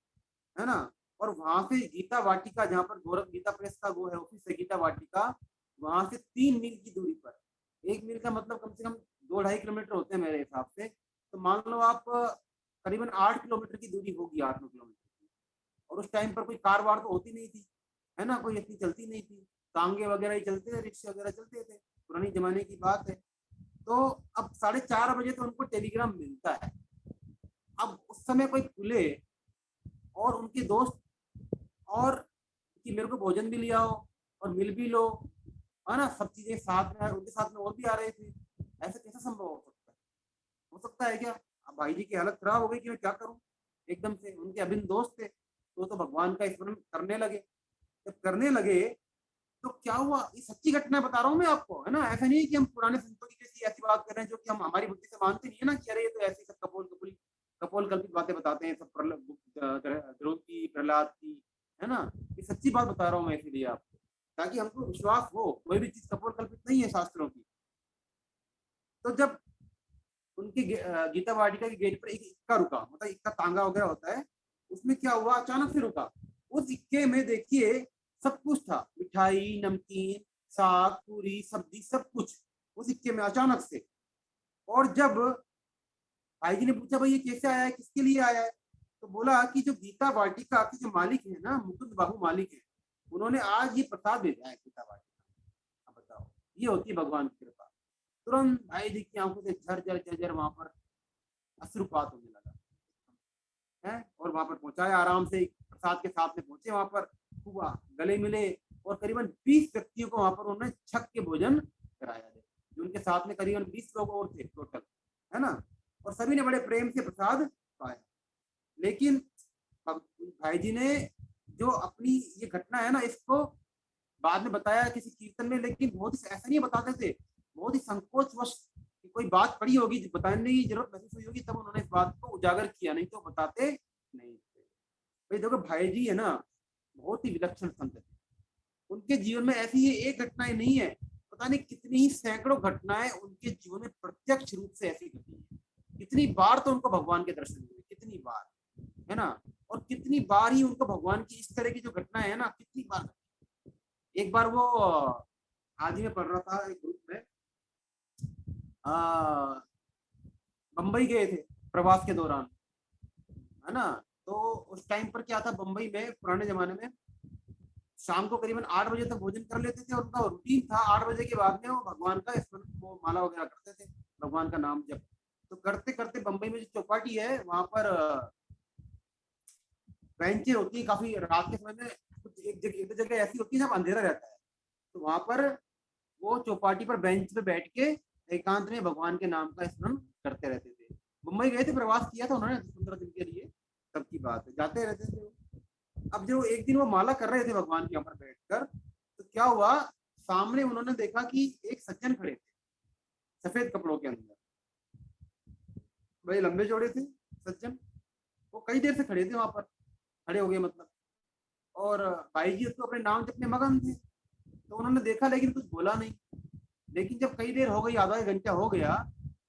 है ना। और वहां से गीता वाटिका, जहाँ पर गोरख गीता प्रेस का वो है ऑफिस है, गीता वाटिका, वहां से 3 मील की दूरी पर, 1 मील का मतलब कम से कम 2-2.5 किलोमीटर होते हैं मेरे हिसाब से। तो मान लो आप करीबन 8 किलोमीटर की दूरी होगी, 8-9 किलोमीटर की। और उस टाइम पर कोई कार वार तो होती नहीं थी, है ना, कोई इतनी चलती नहीं थी, टांगे वगैरह ही चलते थे, रिक्शे वगैरह चलते थे, पुरानी जमाने की बात है। तो अब 4:30 बजे तो उनको टेलीग्राम मिलता है। अब उस समय कोई खुले और उनके दोस्त, और कि मेरे को भोजन भी लिया हो और मिल भी लो, है ना, सब चीजें साथ में, उनके साथ में और भी आ रहे थे, ऐसे कैसे संभव हो सकता है? हो सकता है क्या? अब भाई जी की हालत खराब हो गई कि मैं क्या करूं, एकदम से उनके अभिन्न दोस्त थे, तो भगवान का स्मरण करने लगे। जब करने लगे तो क्या हुआ, ये सच्ची घटना बता रहा हूँ मैं आपको, है ना, ऐसा नहीं है कि हम पुराने संतों की जैसी ऐसी बात कर रहे हैं जो कि हम हमारी बुद्धि से मानते नहीं है ना, कि अरे ये तो ऐसी सब कपोल कल्पित बातें बताते हैं, सब ध्रुव की, प्रहलाद की, है ना। ये सच्ची बात बता रहा हूँ मैं इसीलिए आपको, ताकि हमको विश्वास हो, कोई भी चीज कपोल कल्पित नहीं है शास्त्रों की। तो जब उनकी गीता वाटिका के गेट पर एक इक्का रुका, मतलब इक्का तांगा वगैरह होता है, उसमें क्या हुआ, अचानक से रुका। उस इक्के में देखिए सब कुछ था, मिठाई, नमकीन, साग, पूरी, सब्जी, सब कुछ उस इक्के में अचानक से। और जब भाई जी ने पूछा भाई ये कैसे आया है, किसके लिए आया है, तो बोला कि जो गीता वाटिका के जो मालिक है ना, मुकुंद बाबू मालिक है, उन्होंने आज ये प्रसाद भेजा है गीता वाटिका। अब बताओ, ये होती है भगवान की कृपा। तुरंत भाई जी की आंखों से झरझर झरझर वहां पर अश्रुपात होने लगा है। और वहां पर पहुंचाया आराम से, प्रसाद के साथ में पहुंचे वहां पर, हुआ गले मिले, और करीबन 20 व्यक्तियों को वहां पर उन्होंने छक के भोजन कराया है। जो उनके साथ में करीबन 20 लोग और थे टोटल, है ना, और सभी ने बड़े प्रेम से प्रसाद पाया। लेकिन भाई जी ने जो अपनी ये घटना है ना, इसको बाद में बताया किसी कीर्तन में, लेकिन बहुत ही ऐसा नहीं बताते थे, बहुत ही संकोचवश कोई बात पड़ी होगी, बताने की जरूरत महसूस हुई होगी, तब उन्होंने इस बात को उजागर किया, नहीं तो बताते नहीं थे। भाई देखो, भाई जी है ना, बहुत ही विलक्षण संत थे। उनके जीवन में ऐसी ये एक घटनाएं नहीं है, पता नहीं कितनी ही सैकड़ों घटनाएं उनके जीवन में प्रत्यक्ष रूप से ऐसी घटी है। कितनी बार तो उनको भगवान के दर्शन हुए, कितनी बार, है ना, और कितनी बार ही उनको भगवान की इस तरह की जो घटनाएं है ना, कितनी बार। एक बार वो आज ही में पढ़ रहा था एक ग्रुप में, बम्बई गए थे प्रवास के दौरान, है ना। तो उस टाइम पर क्या था, बम्बई में पुराने जमाने में शाम को करीबन 8 बजे तक भोजन कर लेते थे, और उनका रूटीन था 8 बजे के बाद में वो भगवान का स्मरण, वो माला वगैरह करते थे, भगवान का नाम जप। तो करते करते बम्बई में जो चौपाटी है वहां पर बेंचें होती है काफी, रात के समय में कुछ एक दो जगह ऐसी होती है जब अंधेरा रहता है, तो वहां पर वो चौपाटी पर बेंच पे बैठ के एकांत में भगवान के नाम का स्मरण करते रहते थे। मुंबई गए थे, प्रवास किया था उन्होंने 15 दिन के लिए, तब की बात है, जाते रहते थे। अब जो एक दिन वो माला कर रहे थे भगवान के यहाँ पर बैठकर, तो क्या हुआ, सामने उन्होंने देखा कि एक सज्जन खड़े थे सफेद कपड़ों के अंदर, बड़े लंबे चौड़े थे सज्जन। वो कई देर से खड़े थे वहां पर, खड़े हो गए मतलब, और भाई जी उसको अपने नाम जपने मगन थे। तो उन्होंने देखा लेकिन कुछ बोला नहीं। लेकिन जब कई देर हो गई, आधा एक घंटा हो गया,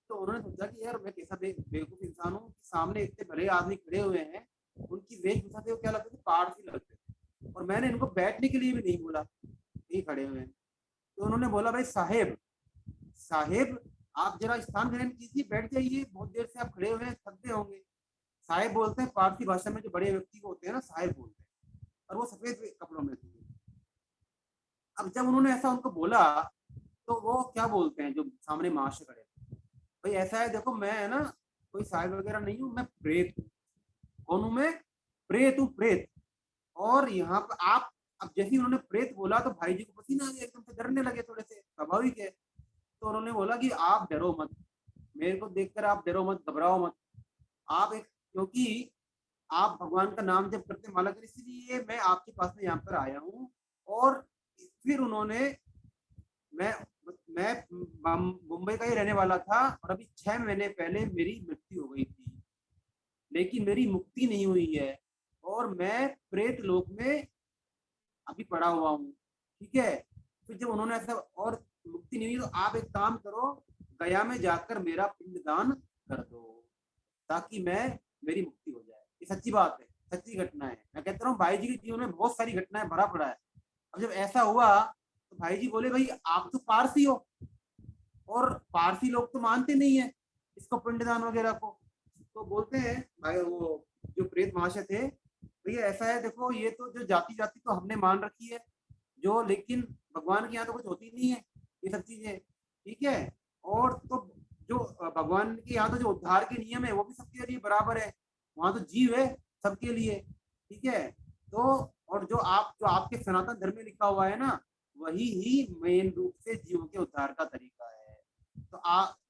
तो उन्होंने सोचा कि यार मैं कैसा बेवकूफ इंसान हूँ, सामने इतने बड़े आदमी खड़े हुए हैं, उनकी वेशभूषा से वो क्या लगते थे, पारसी लगते थे, और मैंने इनको बैठने के लिए भी नहीं बोला, यही खड़े हुए हैं। तो उन्होंने बोला भाई साहेब, साहेब आप जरा स्थान ग्रहण कीजिए, बैठ जाइए, बहुत देर से आप खड़े हुए हैं, थक गए होंगे। साहेब बोलते हैं पारसी भाषा में, जो बड़े व्यक्ति को होते हैं ना साहेब बोलते हैं, और वो सफेद कपड़ों में थे। अब जब उन्होंने ऐसा उनको बोला, तो वो क्या बोलते हैं जो सामने महाशय खड़े थे, भाई ऐसा है देखो, मैं है ना कोई साहेब वगैरह नहीं हूँ, मैं प्रेत हूँ। कौन हूँ मैं, प्रेत हूँ, प्रेत। और यहाँ पर आप, अब जैसे ही उन्होंने प्रेत बोला तो भाई जी को पसीना आ गया, एकदम से डरने लगे, थोड़े से स्वाभाविक है। तो उन्होंने बोला कि आप डरो मत, मेरे को देखकर आप डरो मत, घबराओ मत, आप एक, क्योंकि आप भगवान का नाम जब करते माला कर, इसलिए मैं आपके पास में यहाँ पर आया हूँ। और फिर उन्होंने, मैं मैं मुंबई का ही रहने वाला था, और अभी 6 महीने पहले मेरी मृत्यु हो गई थी, लेकिन मेरी मुक्ति नहीं हुई है, और मैं प्रेत लोक में अभी पड़ा हुआ हूँ, ठीक है। फिर जब उन्होंने ऐसा, और मुक्ति नहीं हुई, तो आप एक काम करो, गया में जाकर मेरा पिंडदान कर दो, ताकि मैं, मेरी मुक्ति हो जाए। ये सच्ची बात है, सच्ची घटना है। मैं कहता हूँ भाई जी के जीवन में बहुत सारी घटनाएं भरा पड़ा है। अब जब ऐसा हुआ, तो भाई जी बोले भाई आप तो पारसी हो, और पारसी लोग तो मानते नहीं है इसको, पिंडदान वगैरह को। तो बोलते हैं भाई, वो जो प्रेत महाशय थे, भैया ऐसा है देखो, ये तो जो जाति जाति तो हमने मान रखी है जो, लेकिन भगवान के यहाँ तो कुछ होती नहीं है ये सब चीजें, ठीक है। और तो जो भगवान के यहाँ तो जो उद्धार के नियम है वो भी सबके लिए बराबर है, वहां तो जीव है सबके लिए, ठीक है। तो और जो आपके सनातन धर्म में लिखा हुआ है ना, वही ही मेन रूप से जीवों के उद्धार का तरीका है। तो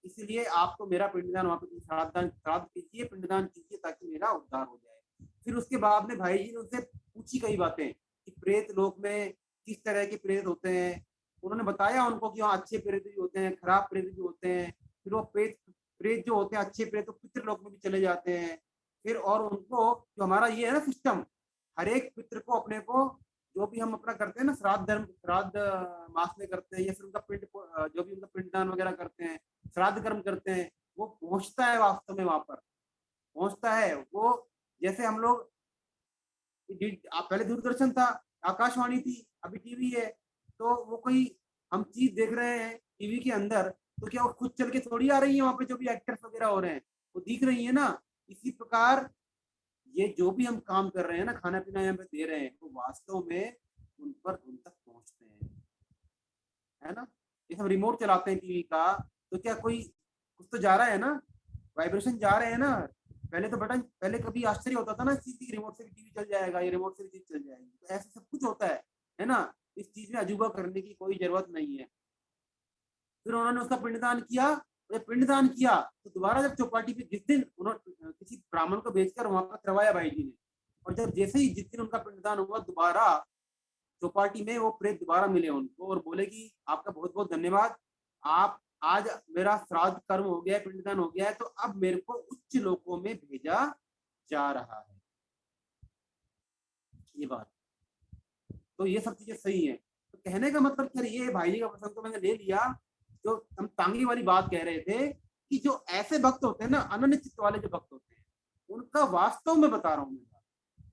इसलिए आप तो मेरा पिंडदान वहां पे श्राद्ध कीजिए, पिंडदान कीजिए, ताकि मेरा उद्धार हो जाए। फिर उसके बाद में भाई जी ने उनसे पूछी कई बातें कि प्रेत लोक में किस तरह के प्रेत होते हैं। उन्होंने बताया उनको कि वहाँ अच्छे प्रेत भी होते हैं, खराब प्रेत भी होते हैं। फिर वो प्रेत प्रेत जो होते हैं अच्छे प्रेत, तो पितृ लोक में भी चले जाते हैं। फिर और उनको, जो हमारा ये है ना सिस्टम, हर एक पितृ को अपने को, जो भी हम अपना करते हैं ना, श्राद्ध धर्म, श्राद्ध मास में करते हैं, या फिर उनका पिंड, जो भी उनका पिंडदान वगैरह करते हैं, श्राद्ध कर्म करते हैं, वो पहुंचता है वास्तव में, वहां पर पहुंचता है वो। जैसे हम लोग पहले दूरदर्शन था, आकाशवाणी थी, अभी टीवी है, तो वो कोई हम चीज देख रहे हैं टीवी के अंदर, तो क्या वो खुद चल के थोड़ी आ रही है वहां पे, जो भी एक्टर्स वगैरह हो रहे हैं वो दिख रही है ना। इसी प्रकार ये जो भी हम काम कर रहे हैं ना, खाना पीना यहाँ पे दे रहे हैं, वो वास्तव में उन तक पहुंचते हैं, है ना। जैसे हम रिमोट चलाते हैं टीवी का, तो क्या कोई कुछ तो जा रहा है ना, वाइब्रेशन जा रहे हैं ना। पहले तो बटन, पहले कभी आश्चर्य होता था ना इस चीज की, रिमोट से भी टीवी चल जाएगा, ये रिमोट से भी चीज चल जाएगी, तो ऐसा सब कुछ होता है ना। इस चीज में अजूबा करने की कोई जरूरत नहीं है। फिर उन्होंने उसका पिंडदान किया, पिंडदान किया तो दोबारा जब चौपाटी पे, जिस दिन उन्होंने किसी ब्राह्मण को भेजकर वहां पर करवाया भाई जी ने, और जब जैसे ही जिस दिन उनका पिंडदान हुआ, दोबारा चौपाटी में वो प्रेत दोबारा मिले उनको और बोले कि आपका बहुत बहुत धन्यवाद, आप आज मेरा श्राद्ध कर्म हो गया है, पिंडदान हो गया है, तो अब मेरे को उच्च लोकों में भेजा जा रहा है। ये बात, तो ये सब चीजें सही है। तो कहने का मतलब खैर ये भाई जी का प्रसंग तो मैंने ले लिया। जो हम तांगी वाली बात कह रहे थे कि जो ऐसे भक्त होते हैं ना, अनन्य चित्त वाले जो भक्त होते हैं, उनका वास्तव में बता रहा हूँ मैं,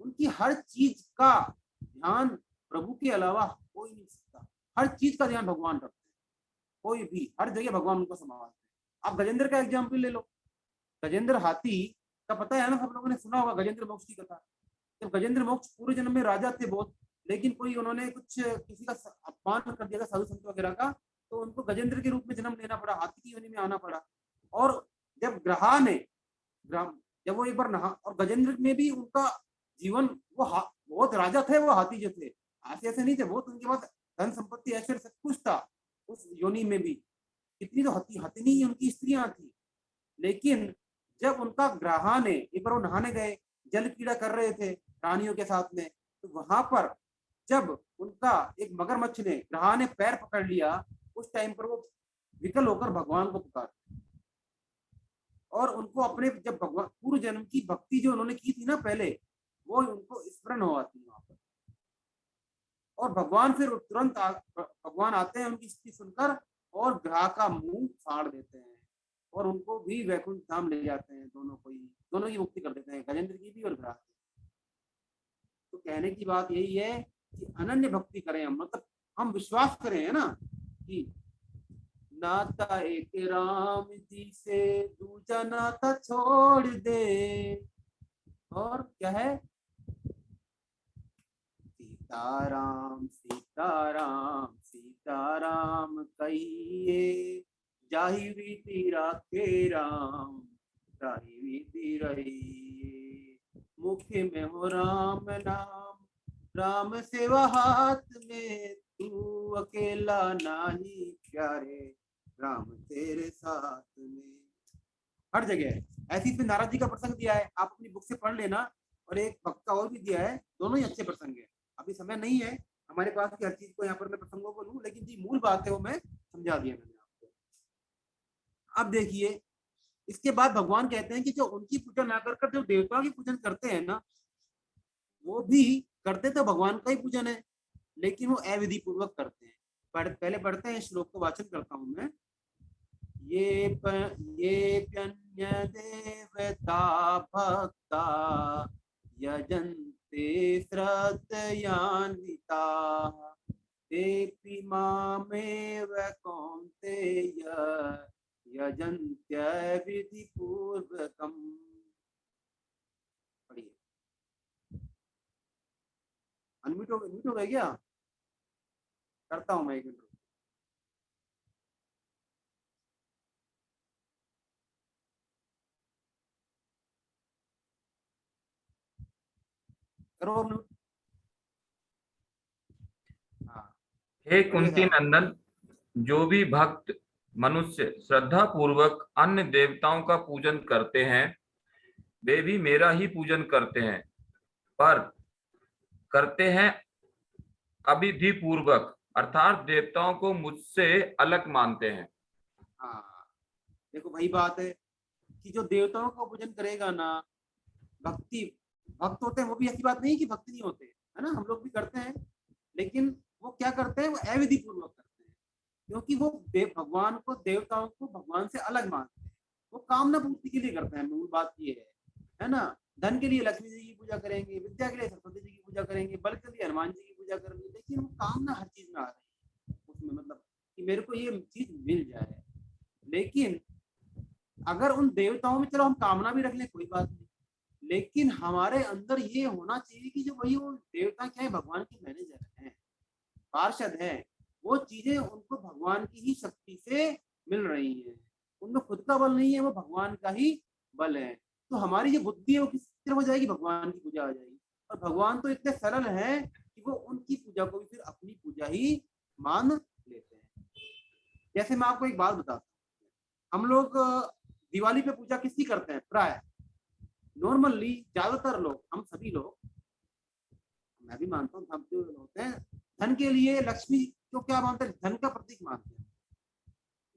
उनकी हर चीज का ध्यान प्रभु के अलावा कोई नहीं सकता। हर चीज का ध्यान भगवान रखते हैं, कोई भी हर जगह भगवान उनको संभालते हैं। आप गजेंद्र का एग्जाम्पल ले लो, गजेंद्र हाथी का पता है ना, सब लोगों ने सुना होगा गजेंद्र मोक्ष की कथा। जब गजेंद्र मोक्ष पूरे जन्म में राजा थे बहुत, लेकिन कोई उन्होंने कुछ किसी का अपमान कर दिया था साधु संत वगैरह का, तो उनको गजेंद्र के रूप में जन्म लेना पड़ा, हाथी की योनि में आना पड़ा। और जब ग्रहा ने जब वो एक बार नहा, और गजेंद्र में भी उनका जीवन, वो बहुत राजा थे, वो हाथी जो थे ऐसे ऐसे नहीं थे, बहुत उनके पास धन संपत्ति ऐश्वर्य सब कुछ था उस योनि में भी। कितनी तो हथिनी उनकी स्त्रियां थी। लेकिन जब उनका ग्रहा ने एक बार वो नहाने गए, जल क्रीड़ा कर रहे थे रानियों के साथ में, तो वहां पर जब उनका एक मगरमच्छ ने, ग्रहा ने पैर पकड़ लिया, उस टाइम पर वो विकल होकर भगवान को पुकार, और उनको अपने जब भगवान पूर्व जन्म की भक्ति जो उन्होंने की थी ना पहले, वो उनको स्मरण हो आती है वहां पर। और भगवान फिर तुरंत भगवान आते हैं उनकी स्थिति सुनकर, और ग्रह का मुंह फाड़ देते हैं, और उनको भी वैकुंठ धाम ले जाते हैं, दोनों को ही, दोनों की मुक्ति कर देते हैं, गजेंद्र की भी और ग्रह की। तो कहने की बात यही है कि अनन्य भक्ति करें हम, मतलब हम विश्वास करें, है ना, कि नाता एक राम जी से दूजा नाता छोड़ दे, और क्या है, सीताराम सीताराम सीताराम कहिए, जाहि विधि राखे राम, ताहि विधि रहिए, मुख में हो राम नाम, राम सेवा हाथ में, तू अकेला नाही प्यारे, राम तेरे साथ में। हर जगह है ऐसी। इसमें नारद जी का प्रसंग दिया है, आप अपनी बुक से पढ़ लेना, और एक भक्त का और भी दिया है, दोनों ही अच्छे प्रसंग है। अभी समय नहीं है हमारे पास कि हर चीज को यहाँ पर मैं प्रसंगों को लूं, लेकिन जी मूल बात है वो मैं समझा दिया मैंने आपको। अब देखिए, इसके बाद भगवान कहते हैं कि जो उनकी पूजा ना कर जो देवताओं की पूजन करते हैं ना, वो भी करते तो भगवान का ही पूजन है, लेकिन वो अविधि पूर्वक करते हैं। पहले पढ़ते हैं, श्लोक को वाचन करता हूं मैं। ये प्यन्य देवता भक्ता यजन्ते श्रद्धयान्विता, तेऽपि मामेव कौन्तेय यजन्त्यविधि पूर्वकम्। पढ़िए। अनम्यूट हो गए क्या? करता हूं मैं एक मिनट। करो अनम्यूट। हाँ, हे बढ़िया कुंती था। नंदन, जो भी भक्त मनुष्य श्रद्धा पूर्वक अन्य देवताओं का पूजन करते हैं, वे भी मेरा ही पूजन करते हैं, पर करते हैं अविधि पूर्वक, अर्थात देवताओं को मुझसे अलग मानते हैं। हाँ, देखो वही बात है कि जो देवताओं का पूजन करेगा ना, भक्ति भक्त होते हैं, वो भी ऐसी बात नहीं कि भक्त नहीं होते, है ना, हम लोग भी करते हैं, लेकिन वो क्या करते हैं, वो अविधि पूर्वक करते हैं, क्योंकि वो भगवान को, देवताओं को भगवान से अलग मानते हैं। वो कामना पूर्ति के लिए करते हैं। मूल बात ये है ना। धन के लिए लक्ष्मी जी की पूजा करेंगे, विद्या के लिए सरस्वती जी की पूजा करेंगे, बल के लिए हनुमान जी की पूजा करेंगे, लेकिन वो कामना हर चीज में आ रही है उसमें, मतलब कि मेरे को ये चीज मिल जाए। लेकिन अगर उन देवताओं में चलो हम कामना भी रख लें कोई बात नहीं, लेकिन हमारे अंदर ये होना चाहिए कि जो वही वो देवता क्या है, भगवान के मैनेजर हैं, पार्षद हैं, वो चीजें उनको भगवान की ही शक्ति से मिल रही हैं, उनमें खुद का बल नहीं है, वो भगवान का ही बल है। तो हमारी जो बुद्धि है वो किस तरफ हो जाएगी, भगवान की पूजा आ जाएगी। और भगवान तो इतने सरल हैं कि वो उनकी पूजा को भी फिर अपनी पूजा ही मान लेते हैं। जैसे मैं आपको एक बात बताता हूँ, हम लोग दिवाली पे पूजा किसकी करते हैं प्राय, नॉर्मली ज्यादातर लोग, हम सभी लोग, मैं भी मानता हूँ, हम जो होते हैं धन के लिए लक्ष्मी को क्या मानते हैं, धन का प्रतीक मानते हैं,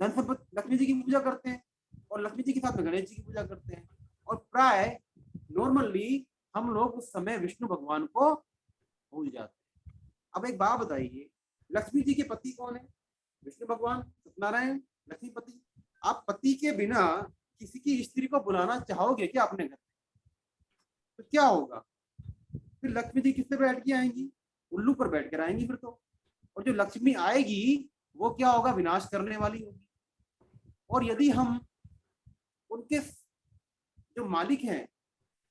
धन संपत्ति लक्ष्मी जी की पूजा करते हैं, और लक्ष्मी जी के साथ में गणेश जी की पूजा करते हैं। और प्राय नॉर्मली हम लोग उस समय विष्णु भगवान को भूल जाते हैं। अब एक बात बताइए, लक्ष्मी जी के पति कौन है, विष्णु भगवान, सत्यनारायण, लक्ष्मीपति। आप पति के बिना किसी की स्त्री को बुलाना चाहोगे क्या अपने घर, तो क्या होगा, फिर लक्ष्मी जी किस पे बैठ के आएंगी, उल्लू पर बैठ कर आएंगी फिर तो। और जो लक्ष्मी आएगी वो क्या होगा, विनाश करने वाली होगी। और यदि हम उनके जो मालिक हैं,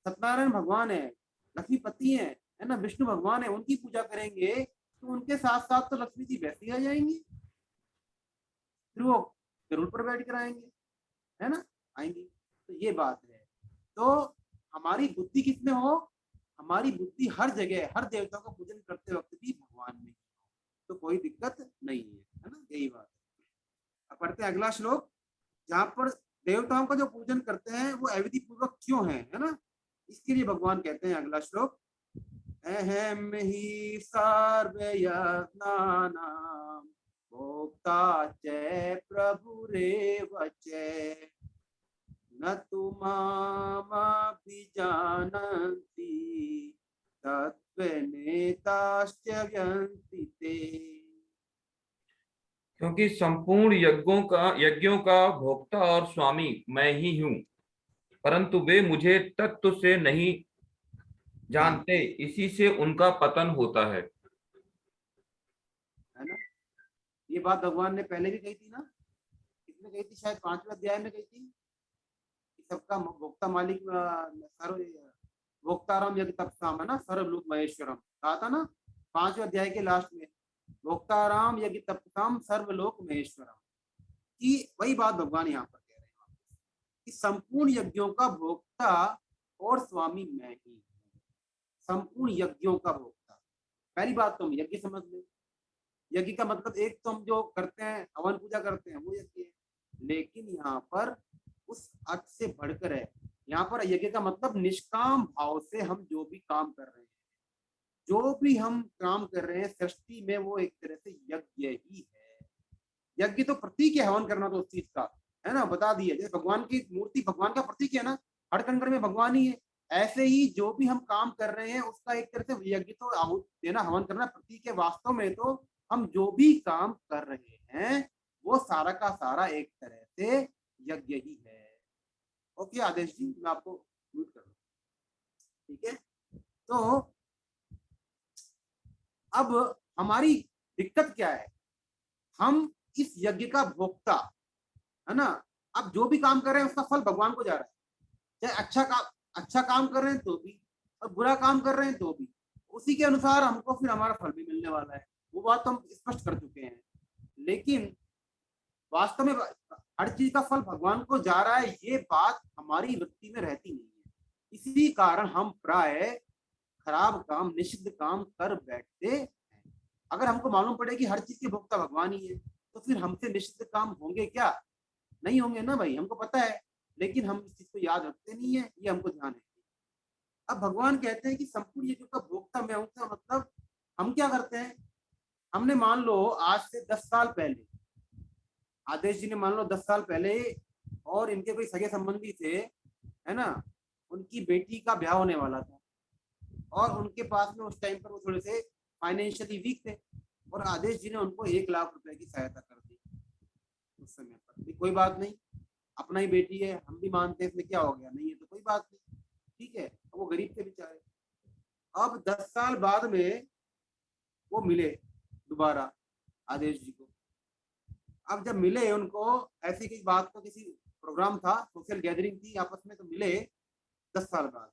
सत्यनारायण भगवान है, लक्ष्मीपति है ना, विष्णु भगवान है, उनकी पूजा करेंगे, तो उनके साथ साथ तो लक्ष्मी जी वैसे ही आ जाएंगी, फिर वो गरुड़ पर बैठ कर आएंगे, है ना, आएंगी। तो ये बात है। तो हमारी बुद्धि किसमें हो, हमारी बुद्धि हर जगह हर देवता का पूजन करते वक्त भी भगवान में, तो कोई दिक्कत नहीं है ना, यही बात है। अब पढ़ते हैं अगला श्लोक, जहाँ पर देवताओं का जो पूजन करते हैं वो अविधि पूर्वक क्यों है ना, इसके लिए भगवान कहते हैं अगला श्लोक, अहम ही सर्वयज्ञानां भोक्ता च प्रभुरेव च न तु मामभिजानन्ति तत्त्वनेताश्च व्यन्ति ते। क्योंकि संपूर्ण यज्ञों का भोक्ता और स्वामी मैं ही हूँ, परंतु वे मुझे तत्व से नहीं जानते, इसी से उनका पतन होता है ना। ये बात भगवान ने पहले भी कही थी ना, किसने कही थी, शायद 5वें अध्याय में कही थी, सबका भोक्ता मालिक सर्व भोक्ताराम यज्ञ तपसाम है ना, सर्वलोक महेश्वरम कहा था ना 5वें अध्याय के लास्ट में, भोक्ताराम यज्ञ तपसाम सर्वलोक महेश्वरम की वही बात भगवान यहाँ पर कह रहे हैं कि संपूर्ण यज्ञों का भोक्ता और स्वामी मैं ही हूँ, संपूर्ण यज्ञों का भोक्ता। पहली बात तो हम यज्ञ समझ लें, यज्ञ का मतलब एक तो हम जो करते हैं हवन पूजा करते हैं वो यज्ञ है, लेकिन यहाँ पर उस अर्थ से बढ़कर है, यहाँ पर यज्ञ का मतलब निष्काम भाव से हम जो भी काम कर रहे हैं, जो भी हम काम कर रहे हैं सृष्टि में, वो एक तरह से यज्ञ ही है। यज्ञ तो प्रतीक है, हवन करना तो उस चीज का है ना, बता दिया, जैसे भगवान की मूर्ति भगवान का प्रतीक है ना, हर कंकर में भगवान ही है, ऐसे ही जो भी हम काम कर रहे हैं उसका एक तरह से यज्ञ तो आहुति देना, हवन करना प्रतीक है। वास्तव में तो हम जो भी काम कर रहे हैं वो सारा का सारा एक तरह से यज्ञ ही है। ओके आदेश जी, मैं आपको म्यूट कर दूं, ठीक है। तो अब हमारी दिक्कत क्या है, हम इस यज्ञ का भोक्ता है ना, अब जो भी काम कर रहे हैं उसका फल भगवान को जा रहा है, चाहे अच्छा काम कर रहे हैं तो भी, और बुरा काम कर रहे हैं तो भी, उसी के अनुसार हमको फिर हमारा फल भी मिलने वाला है, वो बात तो हम स्पष्ट कर चुके हैं। लेकिन वास्तव में हर चीज का फल भगवान को जा रहा है, ये बात हमारी वृत्ति में रहती नहीं है, इसी कारण हम प्राय खराब काम, निषिद्ध काम कर बैठते हैं। अगर हमको मालूम पड़े कि हर चीज के भोक्ता भगवान ही है, तो फिर हमसे निषिद्ध काम होंगे क्या, नहीं होंगे ना भाई, हमको पता है, लेकिन हम इस चीज को याद रखते नहीं है, ये हमको ध्यान है। अब भगवान कहते हैं कि संपूर्ण यज्ञों का भोक्ता मैं हूं, मतलब हम क्या करते हैं, हमने मान लो आज से 10 साल पहले, आदेश जी ने मान लो 10 साल पहले, और इनके कोई सगे संबंधी थे है ना, उनकी बेटी का ब्याह होने वाला था, और उनके पास में उस टाइम पर वो थोड़े से फाइनेंशियली वीक थे, और आदेश जी ने उनको 1 लाख रुपए की सहायता कर दी उस समय पर भी, कोई बात नहीं, अपना ही बेटी है, हम भी मानते हैं, इसमें क्या हो गया, नहीं है तो कोई बात नहीं, ठीक है। वो गरीब थे बेचारे। अब 10 साल बाद में वो मिले दोबारा आदेश जी को। अब जब मिले उनको, ऐसी किसी बात को, किसी प्रोग्राम था, सोशल गैदरिंग थी आपस में, तो मिले 10 साल बाद।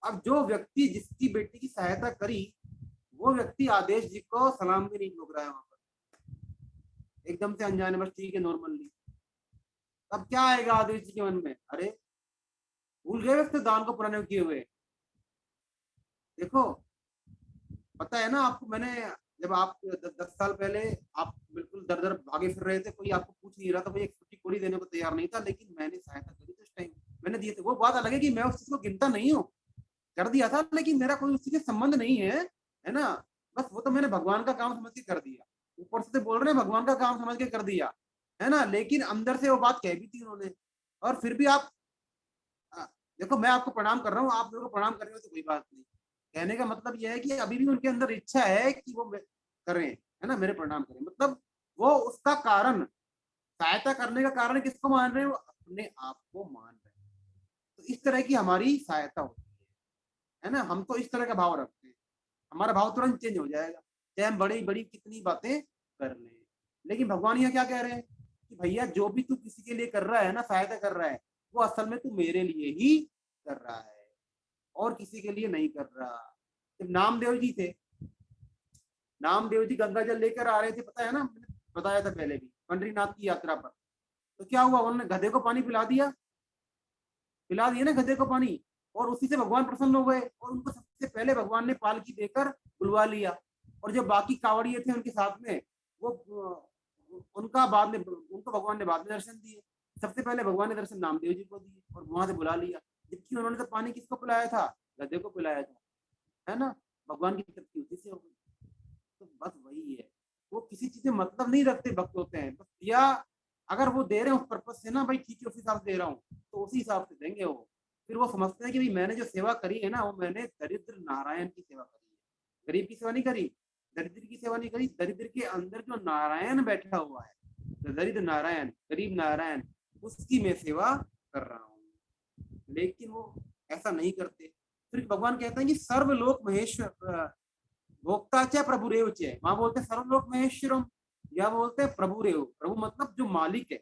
अब जो व्यक्ति जिसकी बेटी की सहायता करी, वो व्यक्ति आदेश जी को सलाम भी नहीं ठोक रहा है वहां पर, एकदम से अनजाने, बस ठीक है नॉर्मली। अब क्या आएगा आदेश जी के मन में, अरे भूल गए उसके दान को पुराने किए हुए। देखो, पता है ना आपको, मैंने जब आप 10 साल पहले आप बिल्कुल दर दर भागे फिर रहे थे, कोई आपको पूछ नहीं रहा था, कोई एक छुट्टी कोड़ी देने को तैयार नहीं था, लेकिन मैंने सहायता करी तो उस टाइम मैंने दिए थे। वो बात अलग है कि मैं उस चीज को गिनता नहीं हूँ, कर दिया था, लेकिन मेरा कोई उस चीज से संबंध नहीं है ना। बस वो तो मैंने भगवान का काम समझ के कर दिया, ऊपर से बोल रहे हैं भगवान का काम समझ के कर दिया, है ना, लेकिन अंदर से वो बात कह भी थी उन्होंने। और फिर भी आप आ, देखो, मैं आपको प्रणाम कर रहा हूँ, आप मेरे को प्रणाम कर रहे हो तो कोई बात नहीं। कहने का मतलब यह है कि अभी भी उनके अंदर इच्छा है कि वो करें, है ना, मेरे प्रणाम करें, मतलब वो उसका कारण, सहायता करने का कारण किसको मान रहे हैं, वो अपने आप को मान रहे हैं। तो इस तरह की हमारी सहायता होती है ना, हम तो इस तरह का भाव रखते हैं, हमारा भाव तुरंत चेंज हो जाएगा, चाहे हम बड़ी बड़ी कितनी बातें कर लें। लेकिन भगवान यहाँ क्या कह रहे हैं कि भैया जो भी तू किसी के लिए कर रहा है ना, सहायता कर रहा है, वो असल में तू मेरे लिए ही कर रहा है, और किसी के लिए नहीं कर रहा। जब नामदेव जी थे, नामदेव जी गंगा जल लेकर आ रहे थे, पता है ना, मैंने बताया था पहले भी, पंडरीनाथ की यात्रा पर। तो क्या हुआ, उन्होंने गधे को पानी पिला दिया, पिला दिया ना गधे को पानी, और उसी से भगवान प्रसन्न हो गए, और उनको सबसे पहले भगवान ने पालकी देकर बुलवा लिया। और जो बाकी कावड़िए थे उनके साथ में, वो उनका बाद में, उनको भगवान ने बाद में दर्शन दिए। सबसे पहले भगवान ने दर्शन नामदेव जी को दिए और वहां से बुला लिया, जबकि उन्होंने तो पानी किसको पिलाया था, गधे को पिलाया था, है ना। भगवान की तृप्ति उसी से हो गई। तो बस वही है, वो किसी चीज से मतलब नहीं रखते, भक्त होते हैं बस, या अगर वो दे रहे हैं उस पर्पज से ना, भाई ठीक है उस हिसाब से दे रहा हूँ, तो उसी हिसाब से देंगे वो। फिर वो समझते हैं कि भाई मैंने जो सेवा करी है ना, वो मैंने दरिद्र नारायण की सेवा करी है, गरीब की सेवा नहीं करी, दरिद्र की सेवा नहीं करी। दरिद्र के अंदर जो नारायण बैठा हुआ है, तो दरिद्र नारायण, गरीब नारायण, उसकी मैं सेवा कर रहा हूँ। लेकिन वो ऐसा नहीं करते। फिर भगवान कहते हैं कि सर्वलोक महेश्वर भोक्ता च प्रभु रेव च, वहां बोलते हैं सर्वलोक महेश्वरम, या बोलते हैं प्रभु रेव। प्रभु मतलब जो मालिक है,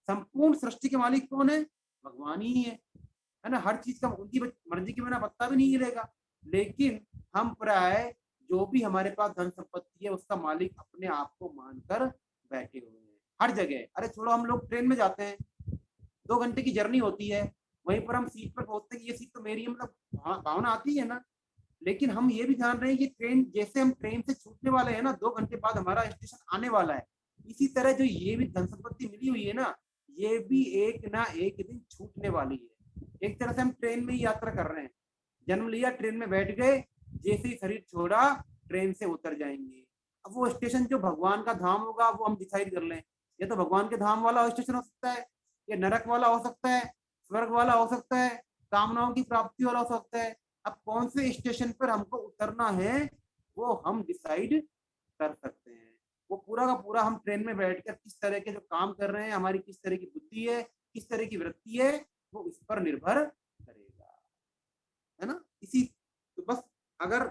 संपूर्ण सृष्टि के मालिक कौन है, भगवान ही है ना। हर चीज का उनकी मर्जी के बिना पत्ता भी नहीं हिलेगा। लेकिन हम प्राय जो भी हमारे पास धन संपत्ति है, उसका मालिक अपने आप को मानकर बैठे हुए हैं हर जगह। अरे छोड़ो, हम लोग ट्रेन में जाते हैं, 2 घंटे की जर्नी होती है, वहीं पर हम सीट पर पहुंचते हैं कि ये सीट तो मेरी है, मतलब भावना आती है ना। लेकिन हम ये भी जान रहे हैं कि ट्रेन, जैसे हम ट्रेन से छूटने वाले हैं ना, 2 घंटे बाद हमारा स्टेशन आने वाला है, इसी तरह जो ये भी धन संपत्ति मिली हुई है ना, ये भी एक ना एक दिन छूटने वाली है। एक तरह से हम ट्रेन में ही यात्रा कर रहे हैं, जन्म लिया, ट्रेन में बैठ गए, जैसे ही शरीर छोड़ा ट्रेन से उतर जाएंगे। अब वो स्टेशन जो भगवान का धाम होगा, वो हम डिसाइड कर लें, या तो भगवान के धाम वाला स्टेशन हो सकता है, या नरक वाला हो सकता है, स्वर्ग वाला हो सकता है, कामनाओं की प्राप्ति वाला हो सकता है। अब कौन से स्टेशन पर हमको उतरना है, वो हम डिसाइड कर सकते हैं। वो पूरा का पूरा हम ट्रेन में बैठकर किस तरह के जो काम कर रहे हैं, हमारी किस तरह की बुद्धि है, किस तरह की वृत्ति है, वो इस पर निर्भर करेगा, है ना। इसी, तो बस, अगर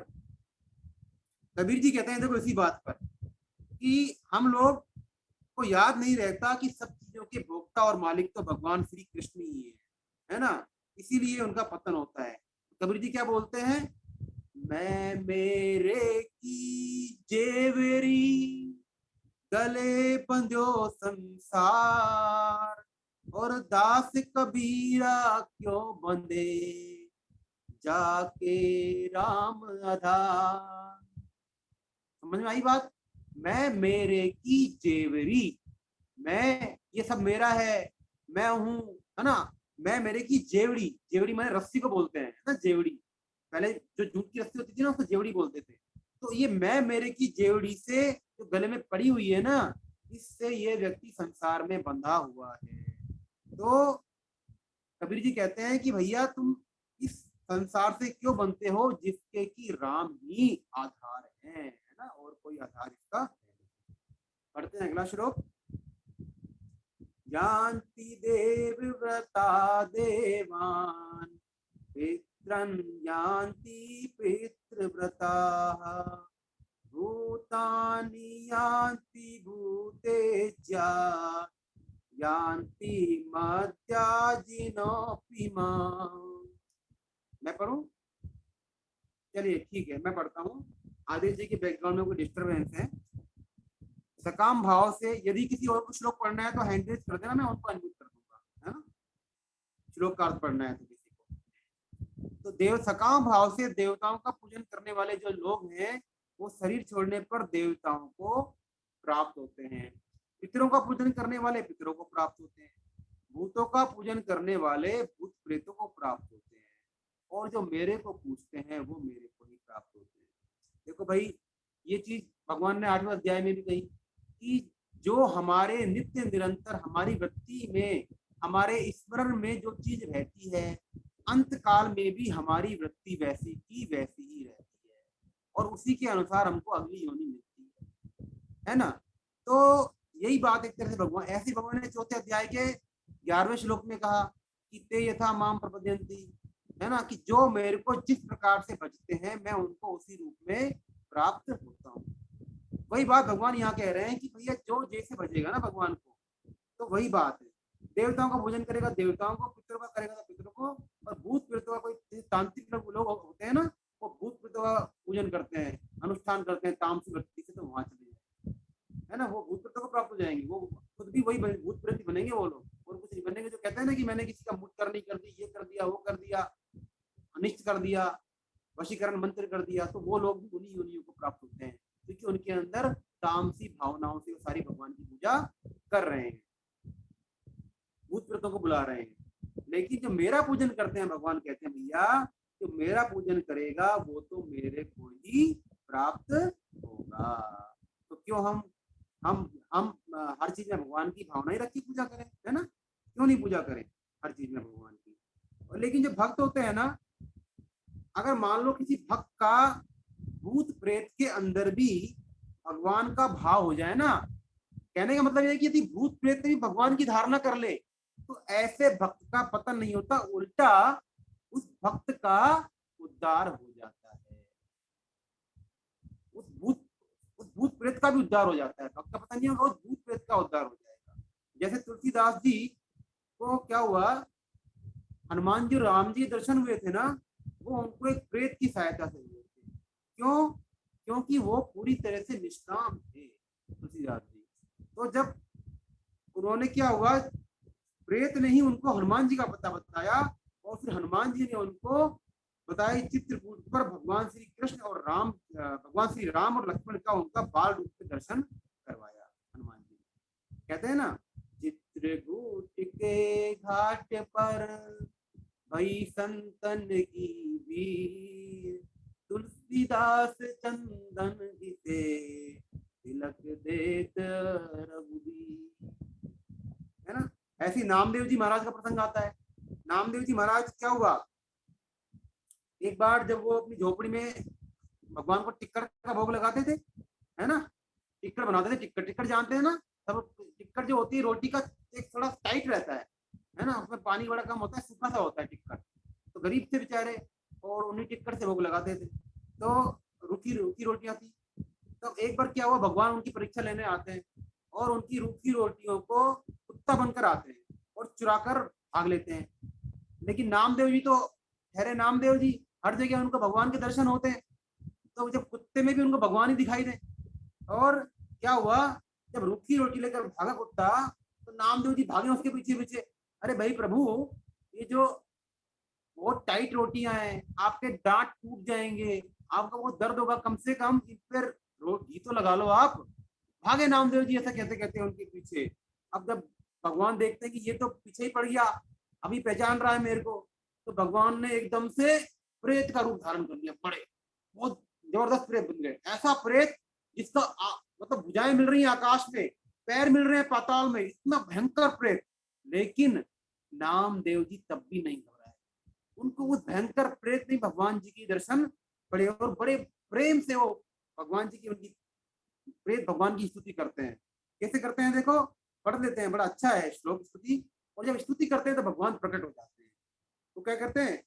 कबीर जी कहते हैं देखो इसी बात पर, कि हम लोग को याद नहीं रहता कि सब चीजों के भोक्ता और मालिक तो भगवान श्री कृष्ण ही है ना। इसीलिए उनका पतन होता है। कबीर जी क्या बोलते हैं, मैं मेरे की जेवरी गले बंधो संसार, और दास कबीरा क्यों बंधे जाके राम आधार। समझ में आई बात। मैं मेरे की जेवरी, मैं, ये सब मेरा है, मैं हूं, है ना। मैं मेरे की जेवड़ी, जेवड़ी माने रस्सी को बोलते हैं ना, जेवड़ी। पहले जो जूट की रस्सी होती थी ना, उसको जेवड़ी बोलते थे। तो ये मैं मेरे की जेवड़ी से जो गले में पड़ी हुई है ना, इससे ये व्यक्ति संसार में बंधा हुआ है। तो कबीर जी कहते हैं कि भैया तुम इस संसार से क्यों बनते हो, जिसके कि राम ही आधार है ना, और कोई आधार इसका है नहीं। पढ़ते हैं अगला श्लोक। यान्ति देवव्रता देवान् पितरन् यान्ति पितृव्रताः भूतानि यान्ति भूतेज्या यान्ति मद्याजिनोऽपि माम्। मैं पढ़ूं? चलिए ठीक है, मैं पढ़ता हूँ। आदित्य जी के बैकग्राउंड में कोई डिस्टरबेंस है। सकाम भाव से यदि किसी और को श्लोक पढ़ना है तो हैंड रेज कर देना, मैं उनको अनम्यूट कर दूंगा, है ना? श्लोक का अर्थ पढ़ना है तो किसी को। तो देव सकाम भाव से देवताओं का पूजन करने वाले जो लोग हैं वो शरीर छोड़ने पर देवताओं को प्राप्त होते हैं। पितरों का पूजन करने वाले पितरों को प्राप्त होते हैं। भूतों का पूजन करने वाले भूत प्रेतों को प्राप्त होते हैं। और जो मेरे को पूछते हैं वो मेरे को ही प्राप्त होते हैं। देखो भाई, ये चीज भगवान ने 8वें अध्याय में भी कही कि जो हमारे नित्य निरंतर हमारी वृत्ति में, हमारे स्मरण में जो चीज रहती है, अंत काल में भी हमारी वृत्ति वैसी की वैसी ही रहती है और उसी के अनुसार हमको अगली योनि मिलती है ना? तो यही बात एक तरह से भगवान, ऐसे भगवान ने 4थे अध्याय के 11वें श्लोक में कहा कि ते यथा माम प्रपद्यन्ति, है ना, कि जो मेरे को जिस प्रकार से भजते हैं मैं उनको उसी रूप में प्राप्त होता हूँ। वही बात भगवान यहाँ कह रहे हैं कि भैया जो जैसे भजेगा ना भगवान को, तो वही बात है। देवताओं का पूजन करेगा देवताओं को, पितरों का करेगा तो पितरों को, और भूत प्रेतों का, कोई तांत्रिक लोग होते हैं ना, वो भूत प्रेतों का पूजन करते हैं, अनुष्ठान करते हैं तामसिक वृत्ति से, तो वहां चले जाए, है ना, वो भूत प्रेतों को प्राप्त हो जाएंगे। वो खुद भी वही भूत प्रेत बनेंगे वो लोग, और कुछ नहीं बनेंगे। जो कहते हैं ना कि मैंने किसी का मुठ करनी कर दी, ये कर दिया, वो कर दिया, अनिष्ट कर दिया, वशीकरण मंत्र कर दिया, तो वो लोग उन्हीं योनियों को प्राप्त होते हैं क्योंकि उनके अंदर तामसी भावनाओं से वो सारी भगवान की पूजा कर रहे हैं, भूत प्रेतों को बुला रहे हैं। लेकिन जो मेरा पूजन करते हैं, भगवान कहते हैं भैया जो मेरा पूजन करेगा वो तो मेरे को ही प्राप्त होगा। तो क्यों हम हर चीज में भगवान की भावना ही रख के पूजा करें, है ना? क्यों नहीं पूजा करें हर चीज में भगवान की? और लेकिन जो भक्त होते हैं ना, अगर मान लो किसी भक्त का भूत प्रेत के अंदर भी भगवान का भाव हो जाए ना, कहने का मतलब ये है कि यदि भूत प्रेत भी भगवान की धारणा कर ले तो ऐसे भक्त का पतन नहीं होता, उल्टा उस भक्त का उद्धार हो जाता है। उस भूत प्रेत का भी उद्धार हो जाता है। भक्त का पता नहीं होगा, उस भूत प्रेत का उद्धार हो जाएगा। जैसे तुलसीदास जी को क्या हुआ, हनुमान जी राम जी दर्शन हुए थे ना, वो उनको एक प्रेत की सहायता से हुए थे। क्यों? क्योंकि वो पूरी तरह से निष्काम थे तुलसीदास जी। तो जब उन्होंने क्या हुआ, प्रेत ने ही उनको हनुमान जी का पता बताया और फिर हनुमान जी ने उनको बताया चित्रकूट पर भगवान श्री कृष्ण और राम, भगवान श्री राम और लक्ष्मण का उनका बाल रूप में दर्शन करवाया हनुमान जी। कहते हैं ना, चित्रकूट के घाट पर भई संतन की भीड़, तुलसीदास चंदन घिसे तिलक देत रघुबीर, है ना? ऐसी नामदेव जी महाराज का प्रसंग आता है। नामदेव जी महाराज क्या हुआ, एक बार जब वो अपनी झोपड़ी में भगवान को टिक्कर का भोग लगाते थे, है ना, टिक्कर बनाते थे, टिक्कर टिक्कर जानते हैं ना सब? टिक्कर जो होती है रोटी का एक थोड़ा टाइट रहता है ना, उसमें पानी बड़ा कम होता है, सूखा सा होता है टिक्कर। तो गरीब थे बेचारे और उन्हीं टिक्कर से भोग लगाते थे, तो रूखी रूखी रोटियां थी। तो एक बार क्या हुआ, भगवान उनकी परीक्षा लेने आते हैं और उनकी रूखी रोटियों को कुत्ता बनकर आते हैं और चुराकर भाग लेते हैं। लेकिन नामदेव जी तो ठहरे नामदेव जी, हर जगह उनको भगवान के दर्शन होते हैं, तो जब कुत्ते में भी उनको भगवान ही दिखाई दे, और क्या हुआ, जब रूखी रोटी लेकर भागा कुत्ता तो नामदेव जी भागे उसके पीछे पीछे। अरे भाई प्रभु, ये जो बहुत टाइट रोटियां हैं, आपके दांत टूट जाएंगे, आपका वो दर्द होगा, कम से कम इन पर घी तो लगा लो आप। भागे नामदेव जी ऐसा कहते कहते उनके पीछे। अब जब भगवान देखते हैं कि ये तो पीछे ही पड़ गया, अभी पहचान रहा है मेरे को, तो भगवान ने एकदम से प्रेत का रूप धारण कर लिया। बड़े बहुत जबरदस्त प्रेत बन गए, ऐसा प्रेत जिसका मतलब भुजाएं मिल रही है आकाश में, पैर मिल रहे हैं पाताल में, इतना भयंकर प्रेत। लेकिन नामदेव जी तब भी नहीं घबराए, उनको उस भयंकर प्रेत ने भगवान जी की दर्शन पड़े और बड़े प्रेम से वो भगवान जी की, उनकी प्रेत भगवान की स्तुति करते हैं। कैसे करते हैं देखो, पढ़ लेते हैं, बड़ा अच्छा है श्लोक स्तुति। और जब स्तुति करते हैं तो भगवान प्रकट हो जाते हैं। तो क्या करते हैं,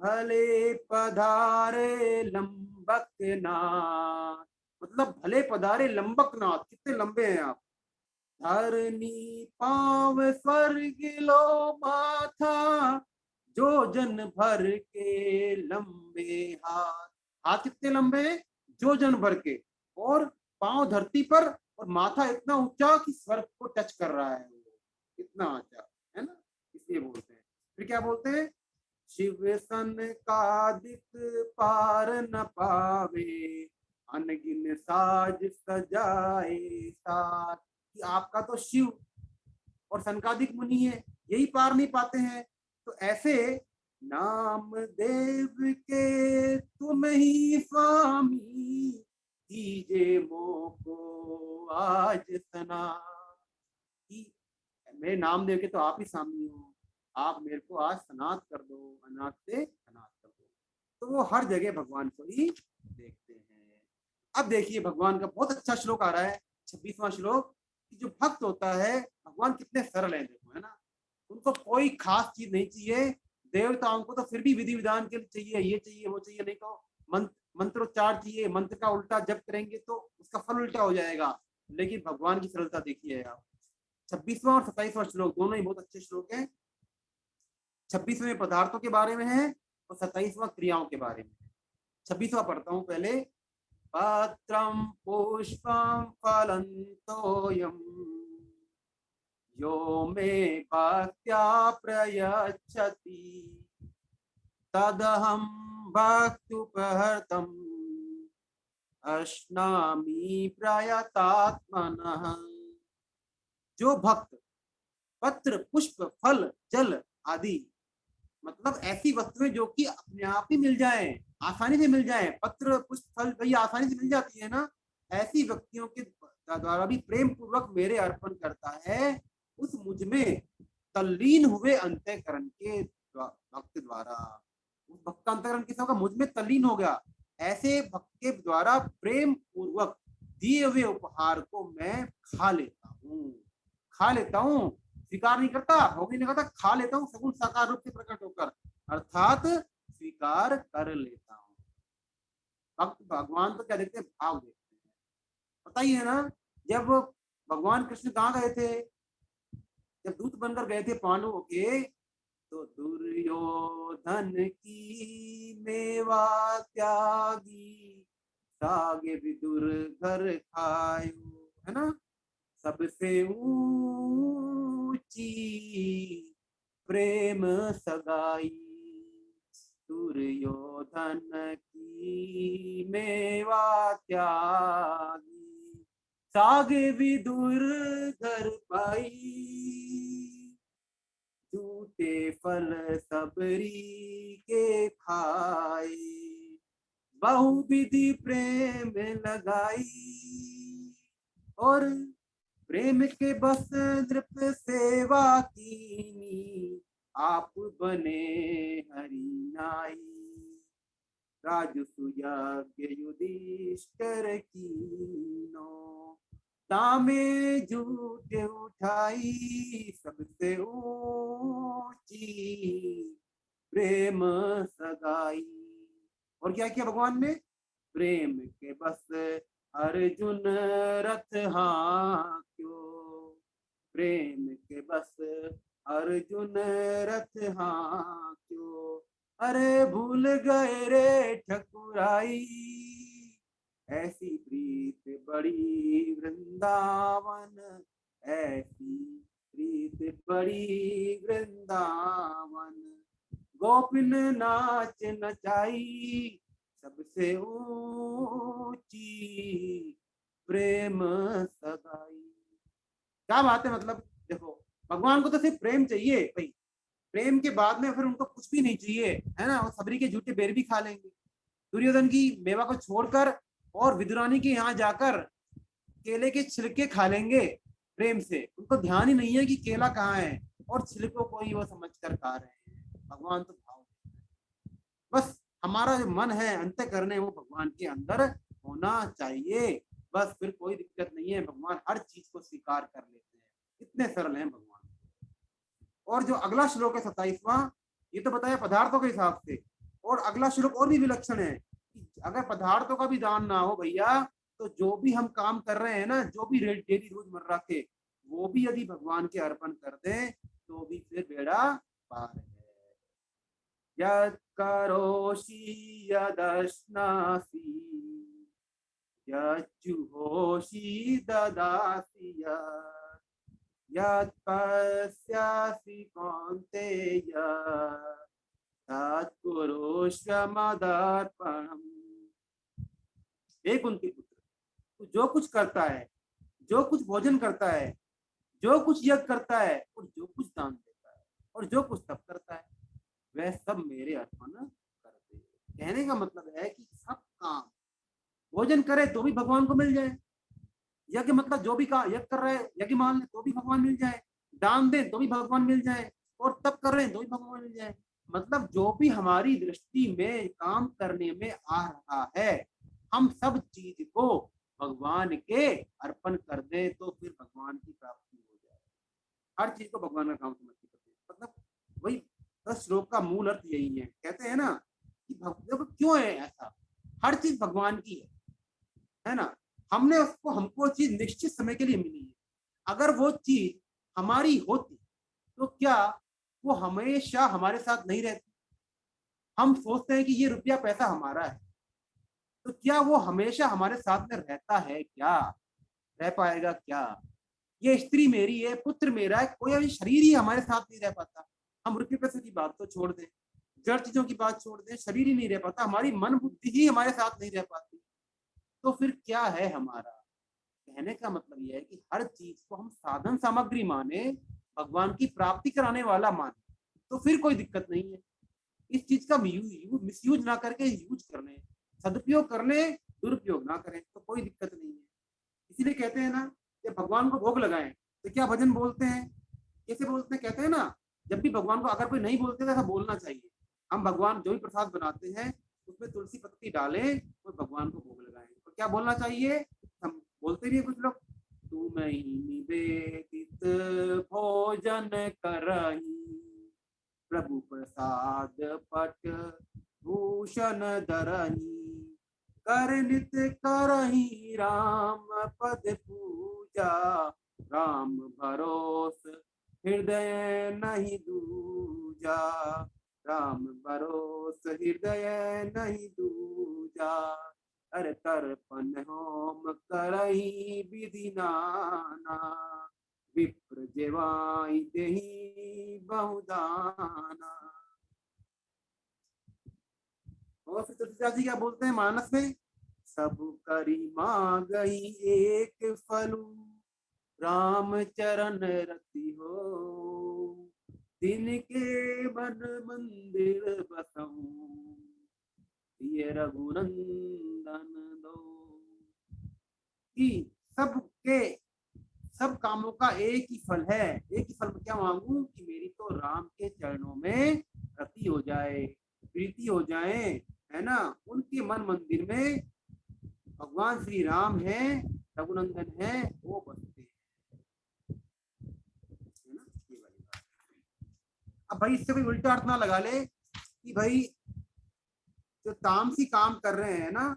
भले पधारे लंबक नाथ, मतलब भले पधारे लंबक नाथ, कितने लंबे हैं आप। धरनी पाव स्वर्ग लो माथा, जो जन भर के लंबे हाथ। हाथ कितने लंबे हैं, जो जन भर के, और पांव धरती पर, और माथा इतना ऊंचा कि स्वर्ग को टच कर रहा है, वो इतना ऊंचा है ना, इसलिए बोलते हैं। फिर क्या बोलते हैं, शिव सन का दिख पार न पावे, अनगिन साज सजाए साथ। कि आपका तो शिव और सनकादिक मुनि है, यही पार नहीं पाते हैं। तो ऐसे नाम देव के तुम ही स्वामी, दीजे मोको आज सना। कि मेरे नामदेव के तो आप ही स्वामी हो, आप मेरे को आज सनात कर दो, अनाथ से सनात कर दो। तो वो हर जगह भगवान को ही देखते हैं। अब देखिए भगवान का बहुत अच्छा श्लोक आ रहा है, 26वां श्लोक, कि जो भक्त होता है, भगवान कितने सरल हैं देखो, है ना। उनको कोई खास चीज नहीं चाहिए। देवताओं को तो फिर भी विधि विधान के लिए चाहिए, ये चाहिए वो चाहिए, नहीं तो मंत्रोच्चार चाहिए, मंत्र का उल्टा जप करेंगे तो उसका फल उल्टा हो जाएगा। लेकिन भगवान की सरलता देखिए आप। 26वां और 27वां श्लोक दोनों ही बहुत अच्छे श्लोक हैं। 26वें पदार्थों के बारे में है और 27वां क्रियाओं के बारे में है। 26वां पढ़ता हूं पहले। पत्रम पुष्पम फलं तोयम, यो मे भक्त्या प्रयच्छति, तदहं भक्त्युपहर्तम् अश्नामि प्रयतात्मनः। जो भक्त पत्र पुष्प फल जल आदि, मतलब ऐसी वस्तुएं जो कि अपने आप ही मिल जाए, आसानी से मिल जाए। पत्र पुष्प फल भैया आसानी से मिल जाती है ना, ऐसी व्यक्तियों के द्वारा भी प्रेम पूर्वक मेरे अर्पण करता है, उस मुझ में तल्लीन हुए अंतःकरण के भक्त द्वारा। उस भक्त का अंतःकरण किस होगा, मुझ में तल्लीन हो गया। ऐसे भक्त के द्वारा प्रेम पूर्वक दिए हुए उपहार को मैं खा लेता हूँ। खा लेता हूँ, स्वीकार नहीं करता, भोग नहीं करता, खा लेता हूँ सगुण साकार रूप से प्रकट होकर, अर्थात स्वीकार कर लेता हूँ। भक्त भगवान तो क्या देखते हैं, भाव देखते हैं। पता ही है ना, जब भगवान कृष्ण कहाँ गए थे, जब दूत बनकर गए थे पांडवों के, तो दुर्योधन की मेवा त्यागी, सागे विदुर घर खायो, है ना। सबसे ऊंची प्रेम सगाई, दुर्योधन की मेवा त्यागी, सागे विदुर घर पाई, झूठे फल सबरी के खाए, बहुविधि प्रेम लगाई, और प्रेम के बस नृप सेवा कीनी, आप बने हरि नाई, राजसुयज्ञ युधिष्ठिर कीनो, तामे झूठ उठाई, सबसे ऊंची प्रेम सगाई। और क्या किया भगवान ने, प्रेम के बस अर्जुन रथ हांक्यो, प्रेम के बस अर्जुन रथ हांक्यो, अरे भूल गए रे ठकुराई, ऐसी प्रीत बड़ी वृंदावन, ऐसी प्रीत बड़ी वृंदावन, गोपिन नाच नचाई, सबसे ऊंची प्रेम सगाई। क्या बात है, मतलब देखो भगवान को तो सिर्फ प्रेम चाहिए भाई, प्रेम के बाद में फिर उनको कुछ भी नहीं चाहिए, है ना। वो सबरी के झूठे बेर भी खा लेंगे, दुर्योधन की मेवा को छोड़कर, और विदुरानी के यहाँ जाकर केले के छिलके खा लेंगे प्रेम से। उनको ध्यान ही नहीं है कि केला कहाँ है, और छिलकों को ही वो समझ कर खा रहे हैं। भगवान तो भाव, बस हमारा जो मन है अंतःकरण है वो भगवान के अंदर होना चाहिए, बस फिर कोई दिक्कत नहीं है। भगवान हर चीज को स्वीकार कर लेते हैं। इतने सरल हैं भगवान। और जो अगला श्लोक है 27वां, ये तो बताया पदार्थों के हिसाब से, और अगला श्लोक और भी विलक्षण है कि अगर पदार्थों का भी दान ना हो भैया, तो जो भी हम काम कर रहे हैं ना, जो भी डेली रोजमर्रा के, वो भी यदि भगवान के अर्पण कर दें तो भी फिर बेड़ा पार है। यत् करोषि यदश्नासि यज्जुहोषि ददासि यत् पश्यासि कौन्तेय तत् कुरुष्व मदर्पणम्। हे कुंती पुत्र, तू जो कुछ करता है, जो कुछ भोजन करता है, जो कुछ यज्ञ करता है, और जो कुछ दान देता है, और जो कुछ तप करता है, वह सब मेरे अर्पण कर दे। कहने का मतलब है कि सब काम, भोजन करे तो भी भगवान को मिल जाए, यज्ञ मतलब जो भी का यज्ञ कर रहे हैं, यज्ञ मान ले तो भी भगवान मिल जाए, दान दे तो भी भगवान मिल जाए, और तप कर रहे हैं तो भी भगवान मिल जाए। मतलब जो भी हमारी दृष्टि में काम करने में आ रहा है, हम सब चीज को भगवान के अर्पण कर दे तो फिर भगवान की प्राप्ति हो जाए। हर चीज को भगवान का काम समझ के करते हैं। मतलब वही 10 श्लोक का मूल अर्थ यही है। कहते हैं ना कि देखो क्यों है ऐसा, हर चीज भगवान की है ना, हमने उसको, हमको चीज निश्चित समय के लिए मिली है। अगर वो चीज हमारी होती तो क्या वो हमेशा हमारे साथ नहीं रहती? हम सोचते हैं कि ये रुपया पैसा हमारा है, तो क्या वो हमेशा हमारे साथ में रहता है क्या? रह पाएगा क्या? ये स्त्री मेरी है, पुत्र मेरा है, कोई अभी शरीर ही हमारे साथ नहीं रह पाता। हम रुपये पैसे की बात तो छोड़ दें, जड़ चीजों की बात छोड़ दें, शरीर ही नहीं रह पाता, हमारी मन बुद्धि ही हमारे साथ नहीं रह पाती, तो फिर क्या है हमारा? कहने का मतलब यह है कि हर चीज को हम साधन सामग्री माने, भगवान की प्राप्ति कराने वाला माने, तो फिर कोई दिक्कत नहीं है। इस चीज का मिसयूज ना करके यूज करने, सदुपयोग करने, दुरुपयोग ना करें, तो कोई दिक्कत नहीं है। इसीलिए कहते हैं ना कि भगवान को भोग लगाएं तो क्या भजन बोलते हैं, कैसे बोलते हैं? कहते हैं ना, जब भी भगवान को अगर कोई नहीं बोलते तो ऐसा बोलना चाहिए, हम भगवान जो भी प्रसाद बनाते हैं उसमें तुलसी पत्ती डालें और भगवान को भोग लगाएं। तो क्या बोलना चाहिए? हम बोलते भी है कुछ लोग, तू नहीं निवेदित भोजन करही, प्रभु प्रसाद पट भूषण धरही, कर नित करही राम पद पूजा, राम भरोस हृदय नहीं दूजा, राम भरोस हृदय नहीं दूजा, कर तर्पण होम करही विधि नाना, विप्र जेवाई देही बहुदाना। और फिर तुलसीदास जी क्या बोलते हैं मानस में? सब करी मांगई एक फलू, राम चरण रति हो, दिन के मन मंदिर बसऊं, ये रघुनंदन दो। कि सबके सब कामों का एक ही फल है, एक ही फल में क्या मांगू कि मेरी तो राम के चरणों में रति हो जाए, प्रीति हो जाए, है ना, उनके मन मंदिर में भगवान श्री राम है, रघुनंदन है, वो बसते हैं, है ना, ये वाली बात। अब भाई इससे कोई उल्टा अर्थ ना लगा ले कि भाई जो तामसी काम कर रहे हैं ना,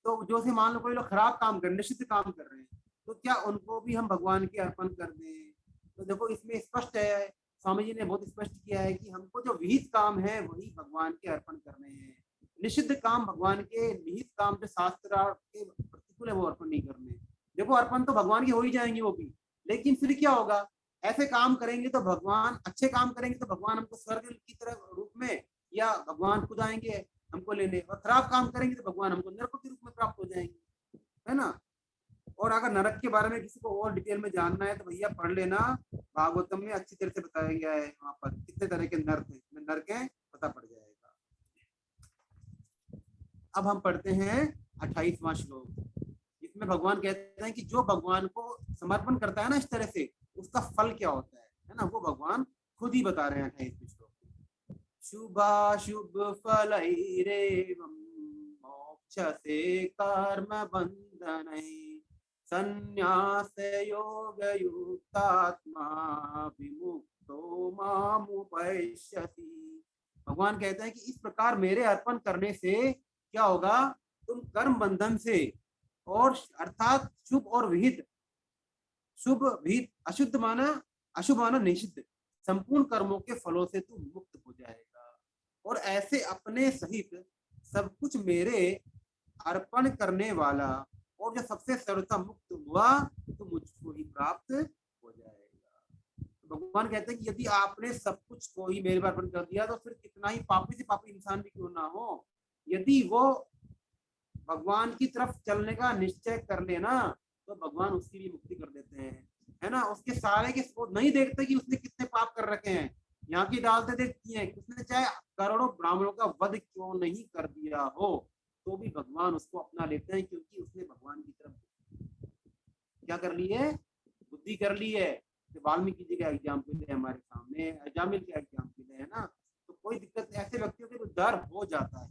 तो जो से मान लो कोई लोग खराब काम कर, निश्चित काम कर रहे हैं, तो क्या उनको भी हम भगवान के अर्पण कर दें? तो देखो इसमें स्पष्ट है, स्वामी जी ने बहुत स्पष्ट किया है कि हमको जो विहित काम है वही भगवान के अर्पण करने हैं, निषिद्ध काम, भगवान के निहित काम जो शास्त्र के प्रतिकूल है वो अर्पण नहीं करने। देखो अर्पण तो भगवान के हो ही जाएंगे वो भी, लेकिन फिर क्या होगा? ऐसे काम करेंगे तो भगवान, अच्छे काम करेंगे तो भगवान हमको स्वर्ग की तरह रूप में, या भगवान खुद आएंगे हमको लेने, और खराब काम करेंगे तो भगवान हमको नरक के रूप में प्राप्त हो जाएंगे, है ना। और अगर नरक के बारे में किसी को और डिटेल में जानना है तो भैया पढ़ लेना, भागवतम में अच्छी तरह से बताया गया है, वहां पर कितने तरह के नर्क हैं पता पड़ जाएगा। अब हम पढ़ते हैं 28वां श्लोक। इसमें भगवान कहते हैं कि जो भगवान को समर्पण करता है ना इस तरह से, उसका फल क्या होता है ना, वो भगवान खुद ही बता रहे हैं 28वें श्लोक में। शुभाशुभ फलैरेवं मोक्षसे कर्म बंधनै, संन्यास योग युक्तात्मा विमुक्तो मामुपैष्यति। भगवान कहते हैं कि इस प्रकार मेरे अर्पण करने से क्या होगा, तुम कर्म बंधन से और अर्थात शुभ और विहित, शुभ विहित अशुद्ध माना, अशुभ माना निषिद्ध, संपूर्ण कर्मों के फलों से तू मुक्त हो जाएगा। और ऐसे अपने सहित सब कुछ मेरे अर्पण करने वाला और जो सबसे सर्वथा मुक्त हुआ तो मुझको ही प्राप्त हो जाएगा। तो भगवान कहते हैं कि यदि आपने सब कुछ को ही मेरे पर अर्पण कर दिया तो फिर कितना ही पापी से पापी इंसान भी क्यों ना हो, यदि वो भगवान की तरफ चलने का निश्चय कर लेना तो भगवान उसकी भी मुक्ति कर देते हैं, है ना। उसके सारे के वो नहीं देखते कि उसने कितने पाप कर रखे हैं, यहाँ की डालते देखती हैं, उसने चाहे करोड़ों ब्राह्मणों का वध क्यों नहीं कर दिया हो तो भी भगवान उसको अपना लेते हैं, क्योंकि उसने भगवान की तरफ क्या कर ली है, बुद्धि कर ली है। तो वाल्मीकि जी का एग्जाम्पल है हमारे सामने, अजामिल का एग्जाम्पल है ना। तो कोई दिक्कत ऐसे व्यक्तियों के डर हो जाता है,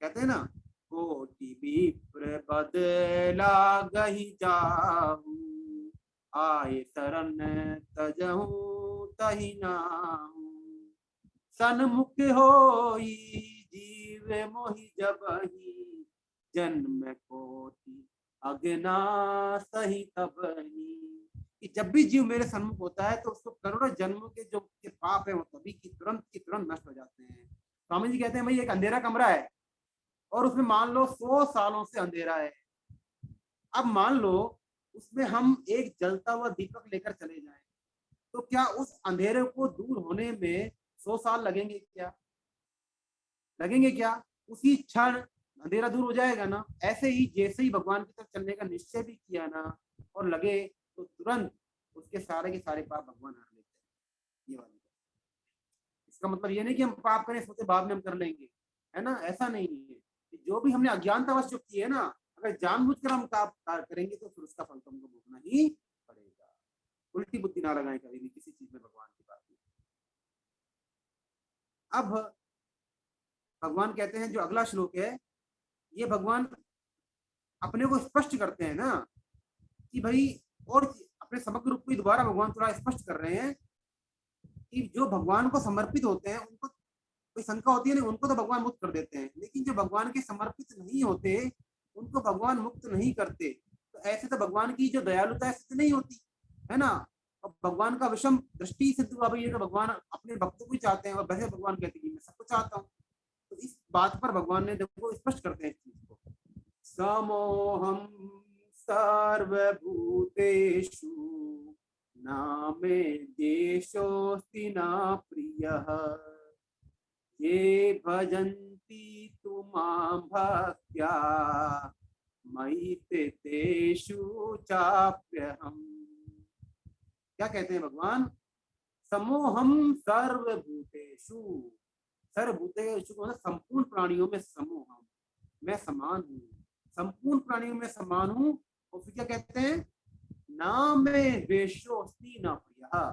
कहते हैं ना, कोटि विप्र बदला गही जाहू, आए शरण तजहू तही नाहू, सन्मुख होई जीव मोहि जबहि, जन्म कोटि अगना सही तबहि। कि जब भी जीव मेरे सन्मुख होता है तो उसको करोड़ों जन्मों के जो के पाप है वो तभी की तुरंत नष्ट हो जाते हैं। स्वामी जी कहते हैं भाई एक अंधेरा कमरा है और उसमें मान लो 100 सालों से अंधेरा है। अब मान लो उसमें हम एक जलता हुआ दीपक लेकर चले जाएं तो क्या उस अंधेरे को दूर होने में 100 साल लगेंगे क्या, लगेंगे क्या? उसी क्षण अंधेरा दूर हो जाएगा ना। ऐसे ही जैसे ही भगवान की तरफ चलने का निश्चय भी किया ना और लगे तो तुरंत उसके सारे के सारे पाप भगवान हर लेते हैं। ये वाली इसका मतलब ये नहीं कि हम पाप करें सोचे बाद में हम कर लेंगे, है ना, ऐसा नहीं है। कि जो भी हमने अज्ञानतावश जो की है ना, अगर जानबूझकर हम पाप करेंगे तो फिर उसका फल तो हमको भोगना ही पड़ेगा। उल्टी बुद्धि ना लगाएं कभी भी किसी चीज में भगवान की बात में। अब भगवान कहते हैं जो अगला श्लोक है ये भगवान अपने को स्पष्ट करते हैं ना कि भाई, और अपने समग्र रूप में दोबारा भगवान थोड़ा स्पष्ट कर रहे हैं कि जो भगवान को समर्पित होते हैं उनको कोई शंका होती है ना, उनको तो भगवान मुक्त कर देते हैं, लेकिन जो भगवान के समर्पित नहीं होते उनको भगवान मुक्त नहीं करते। तो ऐसे तो भगवान की जो दयालुता है सिद्ध नहीं होती, है ना। अब भगवान का विषम दृष्टि सिद्ध हुआ भाई, तो भगवान अपने भक्तों को चाहते हैं और वैसे भगवान कहते हैं कि मैं सबको चाहता हूँ। तो इस बात पर भगवान ने देखो स्पष्ट करते हैं इस चीज को, समोहम सर्वभूतेषु न मे द्वेषोऽस्ति न प्रियः, ये भजन्ति तु मां भक्त्या मयि ते तेषु चाप्यहम्। क्या कहते हैं भगवान, समोहम सर्वभूतेषु, सर्वभूतेषु मतलब संपूर्ण प्राणियों में समोहम, मैं समान हूँ, संपूर्ण प्राणियों में समान हूँ। और फिर क्या कहते हैं, ना मैं द्वेषोऽस्ति न प्रियः,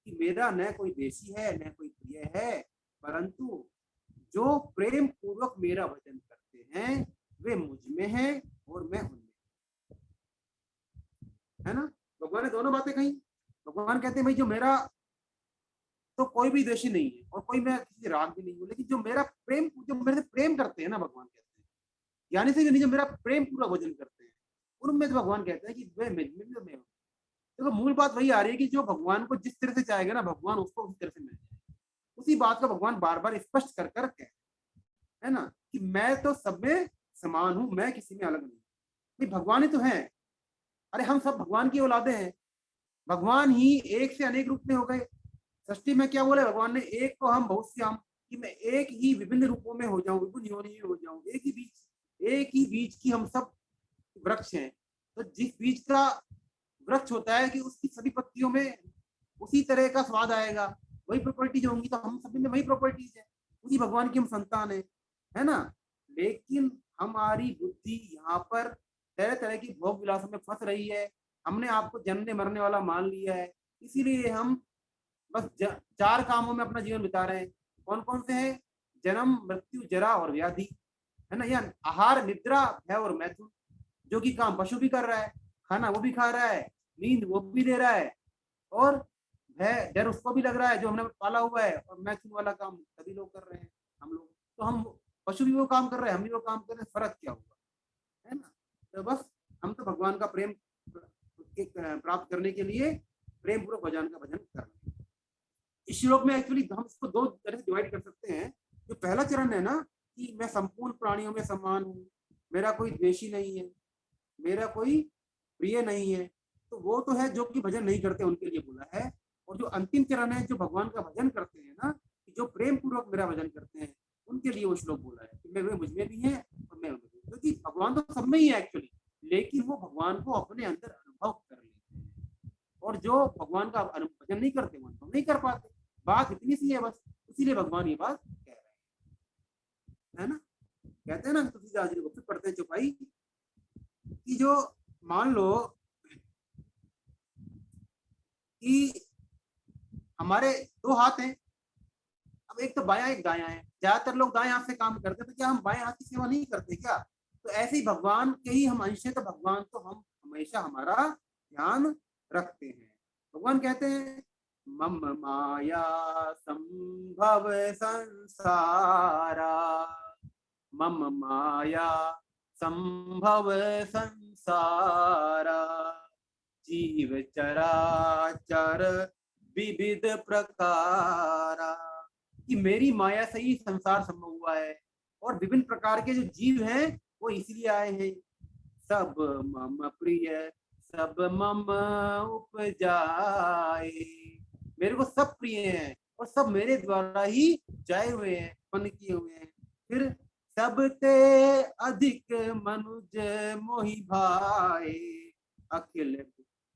कि मेरा न कोई देशी है न कोई प्रिय है, परंतु जो प्रेम पूर्वक मेरा भजन करते हैं वे मुझ में हैं और मैं उनमें, है ना। भगवान ने दोनों बातें कही। भगवान कहते हैं भाई जो मेरा तो कोई भी द्वेषी नहीं है और कोई मैं किसी राग भी नहीं हूँ, लेकिन जो मेरा प्रेम, जो मेरे से प्रेम करते हैं ना, भगवान कहते हैं यानी से नहीं, जो मेरा प्रेम पूरा भजन करते हैं उनमें तो भगवान कहते हैं कि वे मैं हूँ। तो मूल बात वही आ रही है कि जो भगवान को जिस तरह से चाहेगा ना भगवान उसको उसी तरह से मिल जाए। उसी बात को भगवान बार बार स्पष्ट कर कर कहते हैं, है ना, कि मैं तो सब में समान हूं, मैं किसी में अलग नहीं। भाई भगवान ही तो है, अरे हम सब भगवान की औलादे हैं, भगवान ही एक से अनेक रूप में हो गए। सृष्टि में क्या बोले भगवान ने, एक को हम बहुत से हम, कि मैं एक ही विभिन्न रूपों में हो जाऊं, विभिन्न योनि में हो जाऊं, एक ही बीज की हम सब वृक्ष हैं। तो जिस बीज का वृक्ष होता है कि उसकी सभी पत्तियों में उसी तरह का स्वाद आएगा, वही प्रॉपर्टीज होंगी, तो हम सभी में वही प्रॉपर्टीज है, उसी भगवान की हम संतान है ना। लेकिन हमारी बुद्धि यहाँ पर तरह तरह की भोग विलासों में फंस रही है, हमने आपको जन्मने मरने वाला मान लिया है, इसीलिए हम बस चार कामों में अपना जीवन बिता रहे हैं। कौन कौन से हैं, जन्म मृत्यु जरा और व्याधि, है ना। या आहार निद्रा भय और मैथुन, जो कि काम पशु भी कर रहा है, खाना वो भी खा रहा है, नींद वो भी ले रहा है, और भय डर उसको भी लग रहा है जो हमने पाला हुआ है, और मैथुन वाला काम सभी लोग कर रहे हैं, हम लोग तो हम पशु भी वो काम कर रहे हैं, हम भी वो काम कर रहे हैं, फर्क क्या हुआ, है ना। तो बस हम तो भगवान का प्रेम प्राप्त करने के लिए प्रेम पूर्वक भगवान का भजन कर रहे हैं। इस श्लोक में एक्चुअली हम इसको दो तरह से डिवाइड कर सकते हैं। जो पहला चरण है ना, कि मैं संपूर्ण प्राणियों में समान हूँ, मेरा कोई द्वेषी नहीं है, मेरा कोई प्रिय नहीं है, तो वो तो है जो कि भजन नहीं करते उनके लिए बोला है। और जो अंतिम चरण है, जो भगवान का भजन करते हैं ना, जो प्रेम पूर्वक मेरा भजन करते हैं, उनके लिए वो श्लोक बोला है कि मैं मुझ में भी है और मैं उनमें भी, क्योंकि भगवान तो सब में ही है एक्चुअली, लेकिन वो भगवान को अपने अंदर अनुभव कर लेते हैं, और जो भगवान का भजन नहीं करते वो अनुभव नहीं कर पाते। बात इतनी सी है बस, इसीलिए भगवान ये बात कह रहे हैं, है ना। कहते हैं ना तुलसीदास जी को फिर पढ़ते हैं चौपाई, कि जो मान लो कि हमारे दो हाथ हैं, अब एक तो बायां एक दायां है, ज्यादातर लोग दाएं हाथ से काम करते हैं, तो क्या हम बाएं हाथ की सेवा नहीं करते क्या। तो ऐसे ही भगवान के ही हम अंश हैं, तो भगवान तो हम हमेशा हमारा ध्यान रखते हैं। भगवान कहते हैं मम माया संभव संसारा, मम माया संभव संसारा, जीव चराचर विविध प्रकारा, कि मेरी माया से ही संसार संभव हुआ है, और विभिन्न प्रकार के जो जीव हैं वो इसलिए आए हैं। सब मम प्रिय सब मम उपजाए, मेरे को सब प्रिय हैं और सब मेरे द्वारा ही जाए हुए हैं, उत्पन्न किए हुए हैं। फिर सबते अधिक मनुज मोहि भाए अखिल,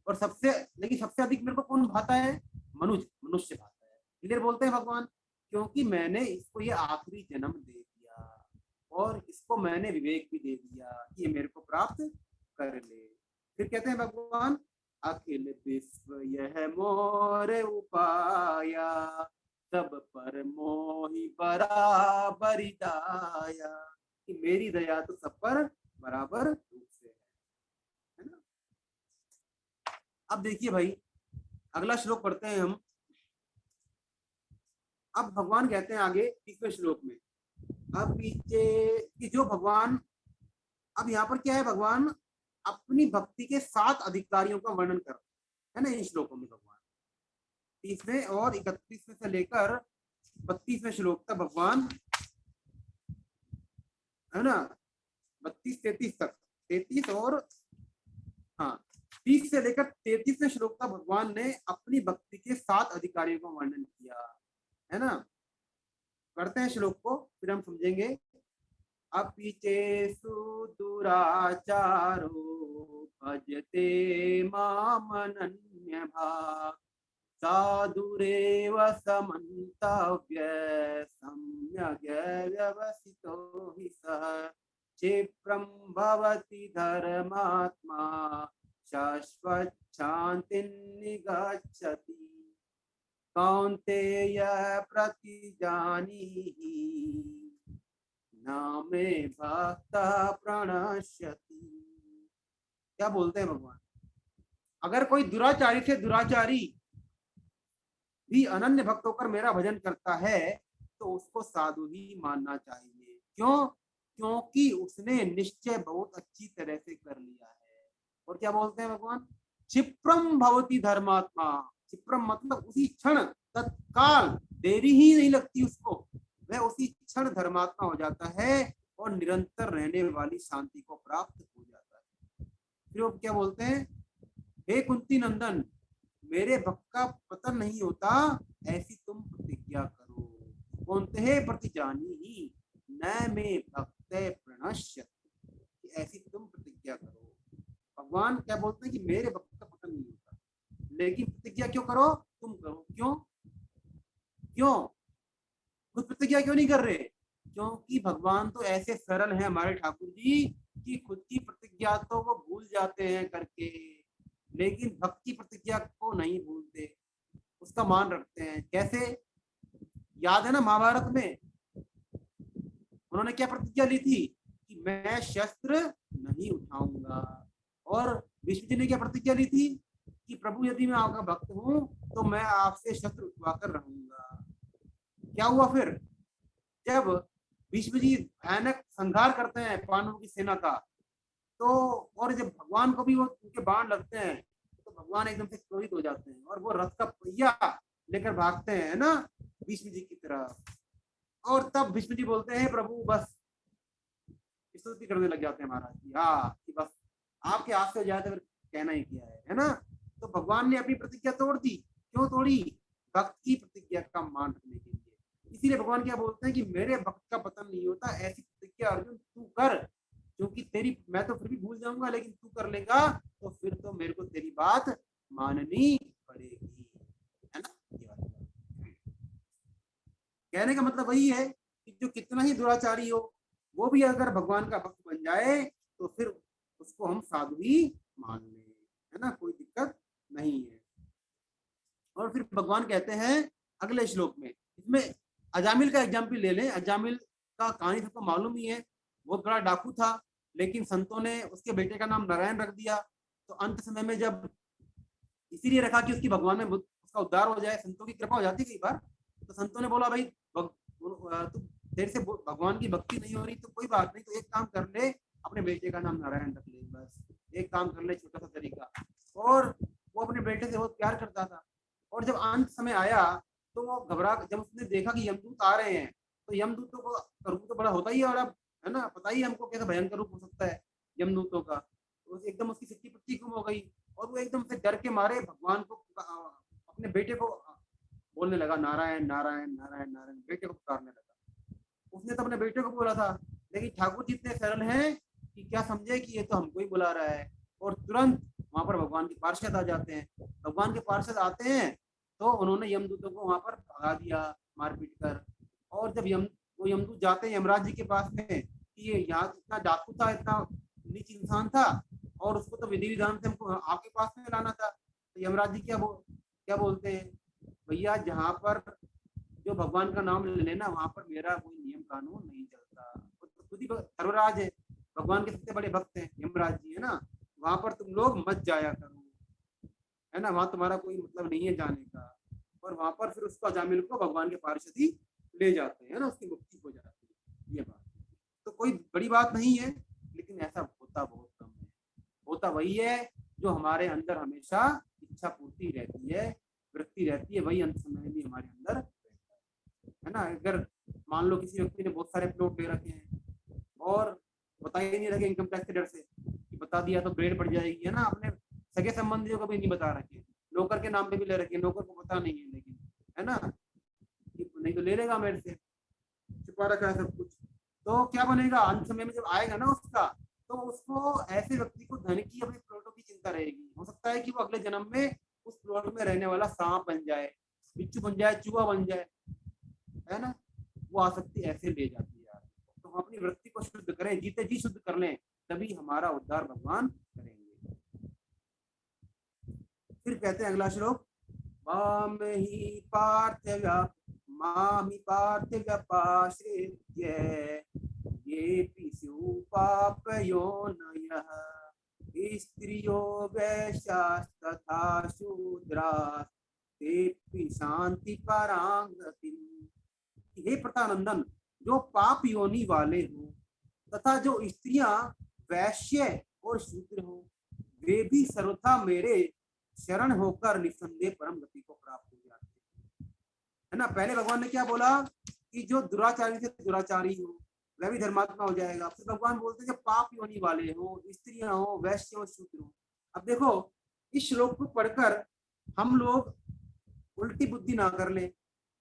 और सबसे लेकिन सबसे अधिक मेरे को कौन भाता है, मनुष्य भाता है। इसलिए बोलते हैं भगवान, क्योंकि मैंने इसको ये आखिरी जन्म दे दिया और इसको मैंने विवेक भी दे दिया कि ये मेरे को प्राप्त कर ले। फिर कहते हैं भगवान अखिल विश्व यह मोर उपाया, सब पर मोहि बराबरि दाया, कि मेरी दया तो सब पर बराबर रूप से है ना। अब देखिए भाई, अगला श्लोक पढ़ते हैं हम। अब भगवान कहते हैं आगे 30वें श्लोक में, अब पीछे कि जो भगवान, अब यहाँ पर क्या है, भगवान अपनी भक्ति के 7 अधिकारियों का वर्णन कर रहे हैं ना इन श्लोकों में। भगवान 30वें और 31वें से लेकर 32वें श्लोक तक भगवान, है ना, 32-33 तक, 33 और हाँ 30 से लेकर 33वें श्लोक तक भगवान ने अपनी भक्ति के 7 अधिकारियों का वर्णन किया, है ना। करते हैं श्लोक को, फिर हम समझेंगे। अपीचेषु दुराचारो भजते मामनन्यभाक्, साधुरेव समन्तव्य सम्यग् व्यवसितो हि सः, क्षिप्रं भवति धर्मात्मा शाश्वत शान्तिं निगच्छति, कौन्तेय प्रतिजानीहि नामे भक्ता प्रणश्यति। क्या बोलते हैं भगवान, अगर कोई दुराचारी से दुराचारी भी अनन्य भक्त होकर मेरा भजन करता है तो उसको साधु ही मानना चाहिए। क्यों? क्योंकि उसने निश्चय बहुत अच्छी तरह से कर लिया है। और क्या बोलते हैं भगवान, क्षिप्रम भवति धर्मात्मा, क्षिप्रम मतलब उसी क्षण, तत्काल, देरी ही नहीं लगती उसको, वह उसी क्षण धर्मात्मा हो जाता है और निरंतर रहने वाली शांति को प्राप्त हो जाता है। फिर वो क्या बोलते हैं, हे कुंती नंदन, मेरे भक्त का पतन नहीं होता, ऐसी तुम प्रतिज्ञा करो। कौनते प्रतिजानीहि न मे भक्त प्रणश्यति, ऐसी तुम प्रतिज्ञा करो। भगवान क्या बोलते हैं कि मेरे भक्त का पतन नहीं होता, लेकिन प्रतिज्ञा क्यों करो, तुम करो। क्यों क्यों खुद प्रतिज्ञा क्यों नहीं कर रहे? क्योंकि भगवान तो ऐसे सरल हैं हमारे ठाकुर जी कि खुद की प्रतिज्ञा तो वो भूल जाते हैं करके, लेकिन भक्त की प्रतिज्ञा को नहीं भूलते, उसका मान रखते हैं। कैसे? याद है ना महाभारत में उन्होंने क्या प्रतिज्ञा ली थी कि मैं शस्त्र नहीं उठाऊंगा, और विष्णु जी ने क्या प्रतिज्ञा ली थी कि प्रभु यदि मैं आपका भक्त हूं तो मैं आपसे शस्त्र उठवाकर रहूंगा। क्या हुआ फिर, जब भीष्म जी भयानक संहार करते हैं पांडवों की सेना का, तो और जब भगवान को भी वो उनके बाण लगते हैं तो भगवान एकदम से क्रोधित हो जाते हैं और वो रथ का पहिया लेकर भागते हैं, है ना, भीष्म जी की तरफ। और तब भीष्म जी बोलते हैं प्रभु बस, स्तुति करने लग जाते हैं महाराज की, हाँ कि बस आपके हाथ से जाए तो फिर कहना ही क्या है ना। तो भगवान ने अपनी प्रतिज्ञा तोड़ दी। क्यों तोड़ी? भक्त की प्रतिज्ञा का मान रखने के लिए। इसीलिए भगवान क्या बोलते हैं कि मेरे भक्त का पतन नहीं होता, ऐसी प्रतिज्ञा अर्जुन तू कर, क्योंकि तेरी मैं तो फिर भी भूल जाऊंगा, लेकिन तू कर लेगा तो फिर तो मेरे को तेरी बात माननी पड़ेगी, है ना। ये बात कहने का मतलब वही है कि जो कितना ही दुराचारी हो वो भी अगर भगवान का भक्त बन जाए तो फिर उसको हम साधु ही मान लें, है ना, कोई दिक्कत नहीं है। और फिर भगवान कहते हैं अगले श्लोक में, इसमें अजामिल का एग्जाम्पल ले लें। अजामिल का कहानी सबको मालूम ही है, बहुत बड़ा डाकू था, लेकिन संतों ने उसके बेटे का नाम नारायण रख दिया। तो अंत समय में जब इसीलिए रखा कि उसकी भगवान में उसका उद्धार हो जाए, संतों की कृपा हो जाती है कई बार। तो संतों ने बोला भाई तू देर से भगवान की भक्ति नहीं हो रही तो कोई बात नहीं, तो एक काम कर ले, अपने बेटे का नाम नारायण रख ले, बस एक काम कर ले, छोटा सा तरीका। और वो अपने बेटे से बहुत प्यार करता था। और जब अंत समय आया तो वो घबरा, जब उसने देखा कि यमदूत आ रहे हैं, तो यमदूतों का रूप तो बड़ा होता ही है, और अब है ना पता ही हमको कैसा भयंकर रूप हो सकता है यमदूतों का। तो एकदम उसकी सिक्की पट्टी गुम हो गई और वो एकदम से डर के मारे भगवान को अपने बेटे को बोलने लगा नारायण नारायण नारायण नारायण, बेटे को पुकारने लगा। उसने तो अपने बेटे को बोला था, लेकिन ठाकुर जी इतने सरल हैं कि क्या समझे कि ये तो हमको ही बुला रहा है। और तुरंत वहां पर भगवान के पार्षद आ जाते हैं। भगवान के पार्षद आते हैं तो उन्होंने यमदूतों को वहां पर भगा दिया मारपीट कर। और जब वो यमदूत जाते हैं यमराज जी के पास में कि ये यहाँ इतना डाकू था, इतना नीच इंसान था, और उसको तो विधि विधान से हमको आपके पास में लाना था। तो यमराज जी क्या बोलते हैं, भैया जहाँ पर जो भगवान का नाम ले लेना वहां पर मेरा कोई नियम कानून नहीं चलता। तो खुद ही सर्वराज है, भगवान के सबसे बड़े भक्त हैं यमराज जी, है ना। वहां पर तुम लोग मत जाया करो, है ना, वहां तुम्हारा कोई मतलब नहीं है जाने का। और वहां पर फिर उसको अजामिल को भगवान के पार्षद ही ले जाते हैं ना, उसकी मुक्ति हो जाती है। ये बात तो कोई बड़ी बात नहीं है, लेकिन ऐसा होता बहुत कम है। होता वही है जो हमारे अंदर हमेशा इच्छा पूर्ति रहती है, वृत्ति रहती है, वही अंत समय भी हमारे अंदर रहता है ना। अगर मान लो किसी व्यक्ति ने बहुत सारे प्लॉट ले रखे हैं और बता ही नहीं रखे इनकम टैक्स के डर से कि बता दिया तो ग्रेड बढ़ जाएगी, है ना, अपने सगे संबंधियों को भी नहीं बता रखे, नौकर के नाम पे भी ले रखे, नौकर को पता नहीं है, लेकिन है ना नहीं तो ले लेगा मेरे से, छुपा रखा है सब कुछ। तो क्या बनेगा अंत समय में जब आएगा ना उसका, तो उसको ऐसे व्यक्ति को धन की अपने प्लॉटों की चिंता रहेगी। हो सकता है कि वो अगले जन्म में उस प्लॉट में रहने वाला सांप बन जाए, बिच्छू बन जाए, चूहा बन जाए, है ना। वो आसक्ति ऐसे ले जाती है यार। तो हम अपनी वृत्ति को शुद्ध करें, जीते जी शुद्ध कर लें, तभी हमारा उद्धार भगवान करेंगे। फिर कहते हैं अगला श्लोक, मामहि पार्थिव्यपाश्रित्य येऽपि स्युः पापयोनयः स्त्रियो वैश्यास्तथा शूद्राः तेऽपि शान्ति परां गतिम्। हे प्रतानंदन, जो पाप योनि वाले हो तथा जो स्त्रियां वैश्य और शूद्र हो, वे भी सर्वथा मेरे शरण होकर निस्संदेह परम गति को प्राप्त हो जाते हैं, है ना। पहले भगवान ने क्या बोला कि जो दुराचारी से दुराचारी हो वह भी धर्मात्मा हो जाएगा। फिर भगवान बोलते हैं जो पाप योनि वाले हो, स्त्रियां हो, वैश्य और शूद्र हो। अब देखो इस श्लोक को पढ़कर हम लोग उल्टी बुद्धि ना कर ले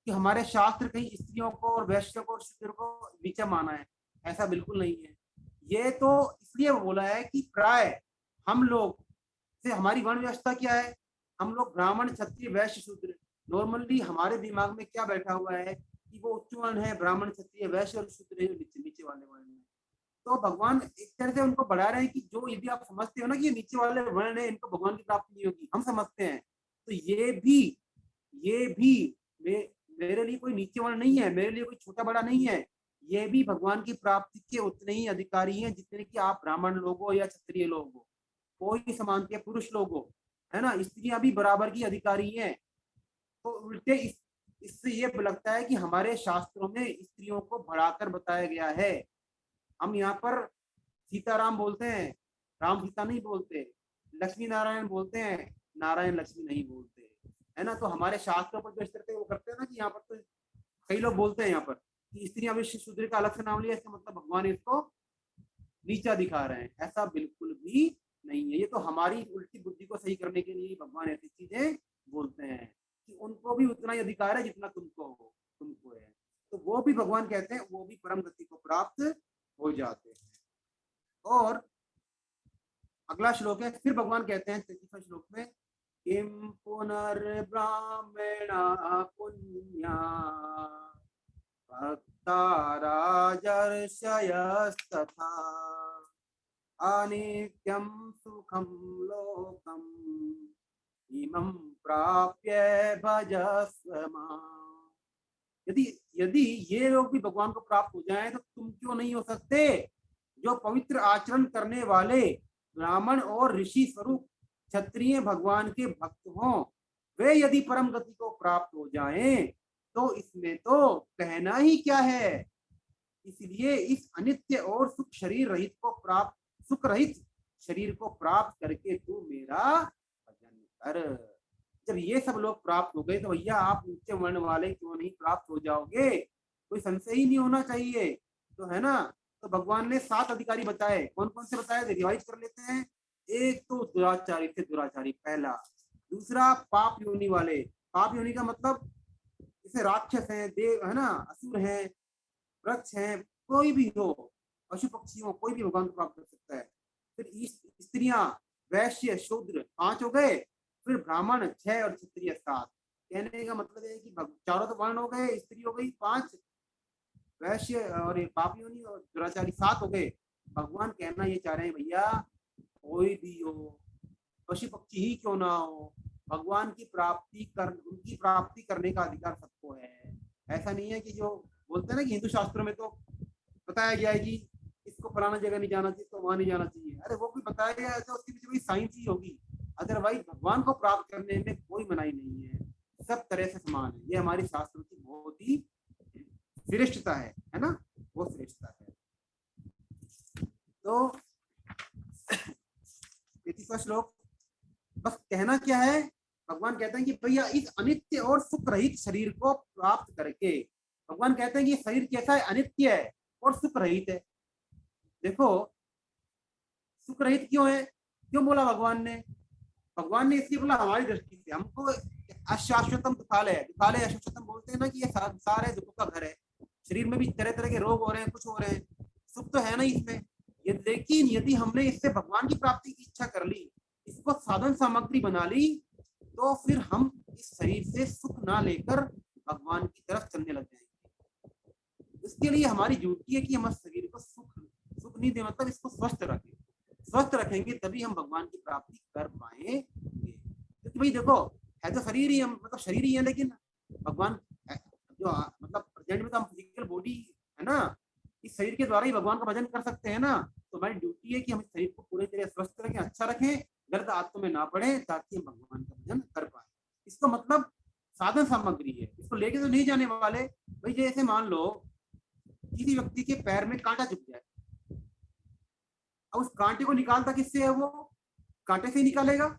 कि हमारे शास्त्र कहीं स्त्रियों को और वैश्य को और शूद्र को नीचा माना है, ऐसा बिल्कुल नहीं है। ये तो इसलिए बोला है कि प्राय हम लोग से हमारी वर्ण व्यवस्था क्या है, हम लोग ब्राह्मण क्षत्रिय वैश्य शूद्र, नॉर्मली हमारे दिमाग में क्या बैठा हुआ है कि वो उच्च वर्ण है, ब्राह्मण क्षत्रिय वैश्य और शूद्र है जो नीचे वाले वर्ण है। तो भगवान एक तरह से उनको बढ़ा रहे हैं कि जो यदि आप समझते हो ना कि ये नीचे वाले वर्ण है इनको भगवान की प्राप्ति नहीं होगी, हम समझते हैं, तो ये भी मेरे लिए कोई नीचे वर्ण नहीं है, मेरे लिए कोई छोटा बड़ा नहीं है। ये भी भगवान की प्राप्ति के उतने ही अधिकारी हैं जितने कि आप ब्राह्मण लोग हो या क्षत्रिय लोग हो। कोई समानता पुरुष लोग हो, है ना, स्त्रियां भी बराबर की अधिकारी हैं। तो उल्टे इससे ये लगता है कि हमारे शास्त्रों में स्त्रियों को बढ़ाकर बताया गया है। हम यहाँ पर सीताराम बोलते हैं, राम सीता नहीं बोलते, लक्ष्मी नारायण बोलते हैं, नारायण लक्ष्मी नहीं बोलते, है ना। तो हमारे शास्त्रों पर जो इस तरह से वो करते हैं ना कि यहाँ पर तो कई लोग बोलते हैं यहाँ पर कि स्त्रियां विश्व शूद्र का अलग से नाम लिया, इसका मतलब भगवान इसको नीचा दिखा रहे हैं। ऐसा बिल्कुल भी नहीं है। ये तो हमारी उल्टी बुद्धि को सही करने के लिए भगवान ऐसी चीजें बोलते हैं कि उनको भी उतना ही अधिकार है जितना तुमको है। तो वो भी भगवान कहते हैं वो भी परम गति को प्राप्त हो जाते हैं। और अगला श्लोक है, फिर भगवान कहते हैं 33वें श्लोक में, किम पुनर्ब्राह्मणा पुण्या भक्ता राजर्षयस्तथा अनित्यं सुखं लोकम् इमं प्राप्य भजस्व माम्। यदि यदि ये लोग भी भगवान को प्राप्त हो जाएं तो तुम क्यों नहीं हो सकते? जो पवित्र आचरण करने वाले ब्राह्मण और ऋषि स्वरूप क्षत्रिय भगवान के भक्त हों, वे यदि परम गति को प्राप्त हो जाएं तो इसमें तो कहना ही क्या है। इसलिए इस अनित्य और सुख रहित शरीर को प्राप्त करके तू मेरा भजन कर। जब ये सब लोग प्राप्त हो गए तो भैया आप ऊंचे वर्ण वाले क्यों नहीं प्राप्त हो जाओगे? कोई संशय ही नहीं होना चाहिए, तो है ना। तो भगवान ने 7 अधिकारी बताए, कौन कौन से बताए, रिवाइज कर लेते हैं। एक तो दुराचारी से दुराचारी पहला, दूसरा पाप योनि वाले, पाप योनि का मतलब जैसे राक्षस हैं, देव है ना, असुर हैं, वृक्ष हैं, कोई भी हो, पशु पक्षी हो, कोई भी भगवान को प्राप्त कर सकता है। फिर स्त्रियां, वैश्य, शूद्र 5 हो गए, फिर ब्राह्मण 6 और क्षत्रिय 7। कहने का मतलब है कि चारों तो वर्ण हो गए, स्त्री हो गई 5, वैश्य और पाप योनि और दुराचारी 7 हो गए। भगवान कहना ये चाह रहे हैं भैया कोई भी हो, पशु पक्षी ही क्यों ना हो, भगवान की उनकी प्राप्ति करने का अधिकार सबको है। ऐसा नहीं है कि जो बोलते हैं ना कि हिंदू शास्त्रों में तो बताया गया है कि इसको फलाना जगह नहीं जाना चाहिए तो वहां नहीं जाना चाहिए। अरे वो भी बताया गया है तो उसके पीछे कोई साइंस ही होगी। अदरवाइज भगवान को प्राप्त करने में कोई मनाही नहीं है, सब तरह से समान है। ये हमारी शास्त्रों की बहुत ही श्रेष्ठता है ना, वो श्रेष्ठता है। तो 33वां श्लोक, बस कहना क्या है, भगवान कहते हैं कि भैया इस अनित्य और सुख रहित शरीर को प्राप्त करके, भगवान कहते हैं कि शरीर कैसा है, अनित्य है और सुख रहित है। देखो सुख रहित क्यों है, क्यों बोला भगवान ने? भगवान ने इसलिए बोला हमारी दृष्टि से, हमको अशाश्वतम दुखालय अशाश्वतम बोलते हैं ना कि ये संसार है, दुखों का घर है। शरीर में भी तरह तरह के रोग हो रहे हैं, कुछ हो रहे हैं, सुख तो है ना इसमें। लेकिन यदि हमने इससे भगवान की प्राप्ति की इच्छा कर ली, इसको साधन सामग्री बना ली, तो फिर हम इस शरीर से सुख ना लेकर भगवान की तरफ चलने लग जाएंगे। इसके लिए हमारी ड्यूटी है कि हम शरीर को सुख नहीं दे, मतलब इसको स्वस्थ रखें। स्वस्थ रखेंगे तभी हम भगवान की प्राप्ति कर पाएंगे। क्योंकि भाई देखो है तो शरीर ही, हम मतलब शरीर ही है, लेकिन भगवान जो मतलब प्रेजेंट में तो हम फिजिकल बॉडी है ना, इस शरीर के द्वारा ही भगवान का भजन कर सकते हैं ना। तो हमारी ड्यूटी है कि हम इस शरीर को पूरी तरह स्वस्थ रखें, अच्छा रखें, गलत आदतों में ना पड़े, ताकि हम भगवान का भजन कर पाए। इसका मतलब साधन सामग्री है, इसको लेके तो नहीं जाने वाले। भाई जैसे मान लो किसी व्यक्ति के पैर में कांटा चुभ जाए, अब उस कांटे को निकालता किससे है? वो कांटे से ही निकालेगा,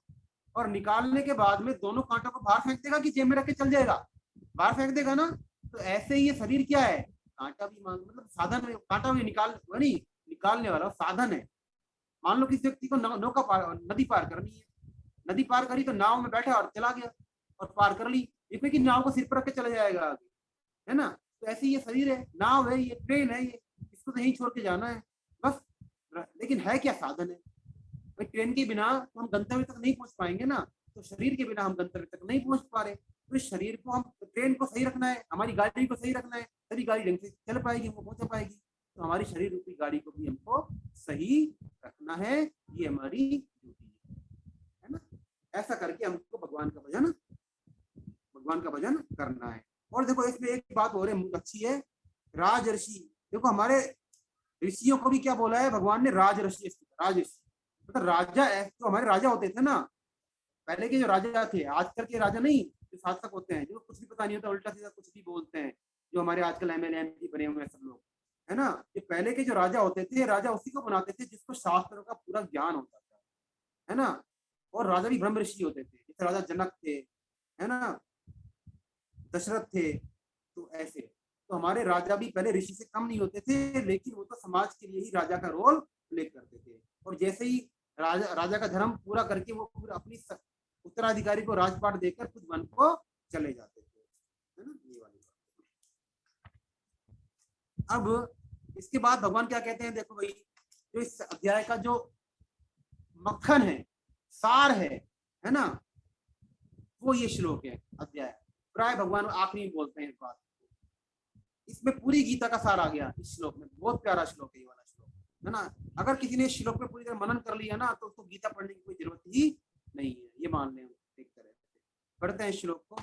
और निकालने के बाद में दोनों कांटों को बाहर फेंक देगा कि जेब में रख के चल जाएगा? बाहर फेंक देगा ना। तो ऐसे ही ये शरीर क्या है, कांटा भी मतलब साधन है, कांटा भी निकालने वाला साधन है। मान लो किसी व्यक्ति को नदी पार करनी है, नदी पार करी तो नाव में बैठा और चला गया और पार कर ली, इसमें कि नाव को सिर पर रख के चला जाएगा आगे, है ना। तो ऐसे ये शरीर है, नाव है, ये ट्रेन है, ये इसको तो यहीं छोड़ के जाना है बस। लेकिन है क्या, साधन है। भाई ट्रेन के बिना तो हम गंतव्य तक नहीं पहुंच पाएंगे ना, तो शरीर के बिना हम गंतव्य तक नहीं पहुंच पा रहे। तो इस शरीर को हम, ट्रेन को सही रखना है, हमारी गाड़ी को सही रखना है, तभी गाड़ी ढंग से चल पाएगी, हमको पहुंचा पाएगी। तो हमारी शरीर रूपी गाड़ी को भी हमको सही रखना है, ये हमारी ड्यूटी है ना। ऐसा करके हमको भगवान का भजन करना है। और देखो इसमें एक बात और है अच्छी है, राजऋषि। देखो हमारे ऋषियों को भी क्या बोला है भगवान ने, राजऋषि। मतलब राजा जो हमारे राजा होते थे ना, पहले के जो राजा थे, आजकल के राजा नहीं जो शासक होते हैं, जो कुछ भी पता नहीं होता, उल्टा सीधा कुछ भी बोलते हैं, जो हमारे आजकल एमएलए एमपी बने हुए हैं सब लोग, है ना। ये पहले के जो राजा होते थे, राजा उसी को बनाते थे जिसको शास्त्रों का पूरा ज्ञान होता था, है ना। और राजा भी ब्रह्म ऋषि होते थे, जैसे राजा जनक थे, है ना, दशरथ थे, तो ऐसे। तो हमारे राजा भी पहले ऋषि से कम नहीं होते थे, लेकिन वो तो समाज के लिए ही राजा का रोल प्ले करते थे। और जैसे ही राजा का धर्म पूरा करके वो पूरा अपनी उत्तराधिकारी को राजपाट देकर खुद वन को चले जाते थे, है ना, ये वाली बात। अब इसके बाद भगवान क्या कहते हैं, देखो भाई, जो इस अध्याय का जो मक्खन है, सार है ना, वो ये श्लोक है, अध्याय। प्राय भगवान आखिरी में बोलते हैं इस बात, इसमें पूरी गीता का सार आ गया इस श्लोक में। बहुत प्यारा श्लोक है ये वाला श्लोक, है ना। अगर किसी ने श्लोक पे पूरी तरह मनन कर लिया ना, तो उसको गीता पढ़ने की कोई जरूरत ही नहीं है, ये मान लें एक तरह से। पढ़ते हैं श्लोक को।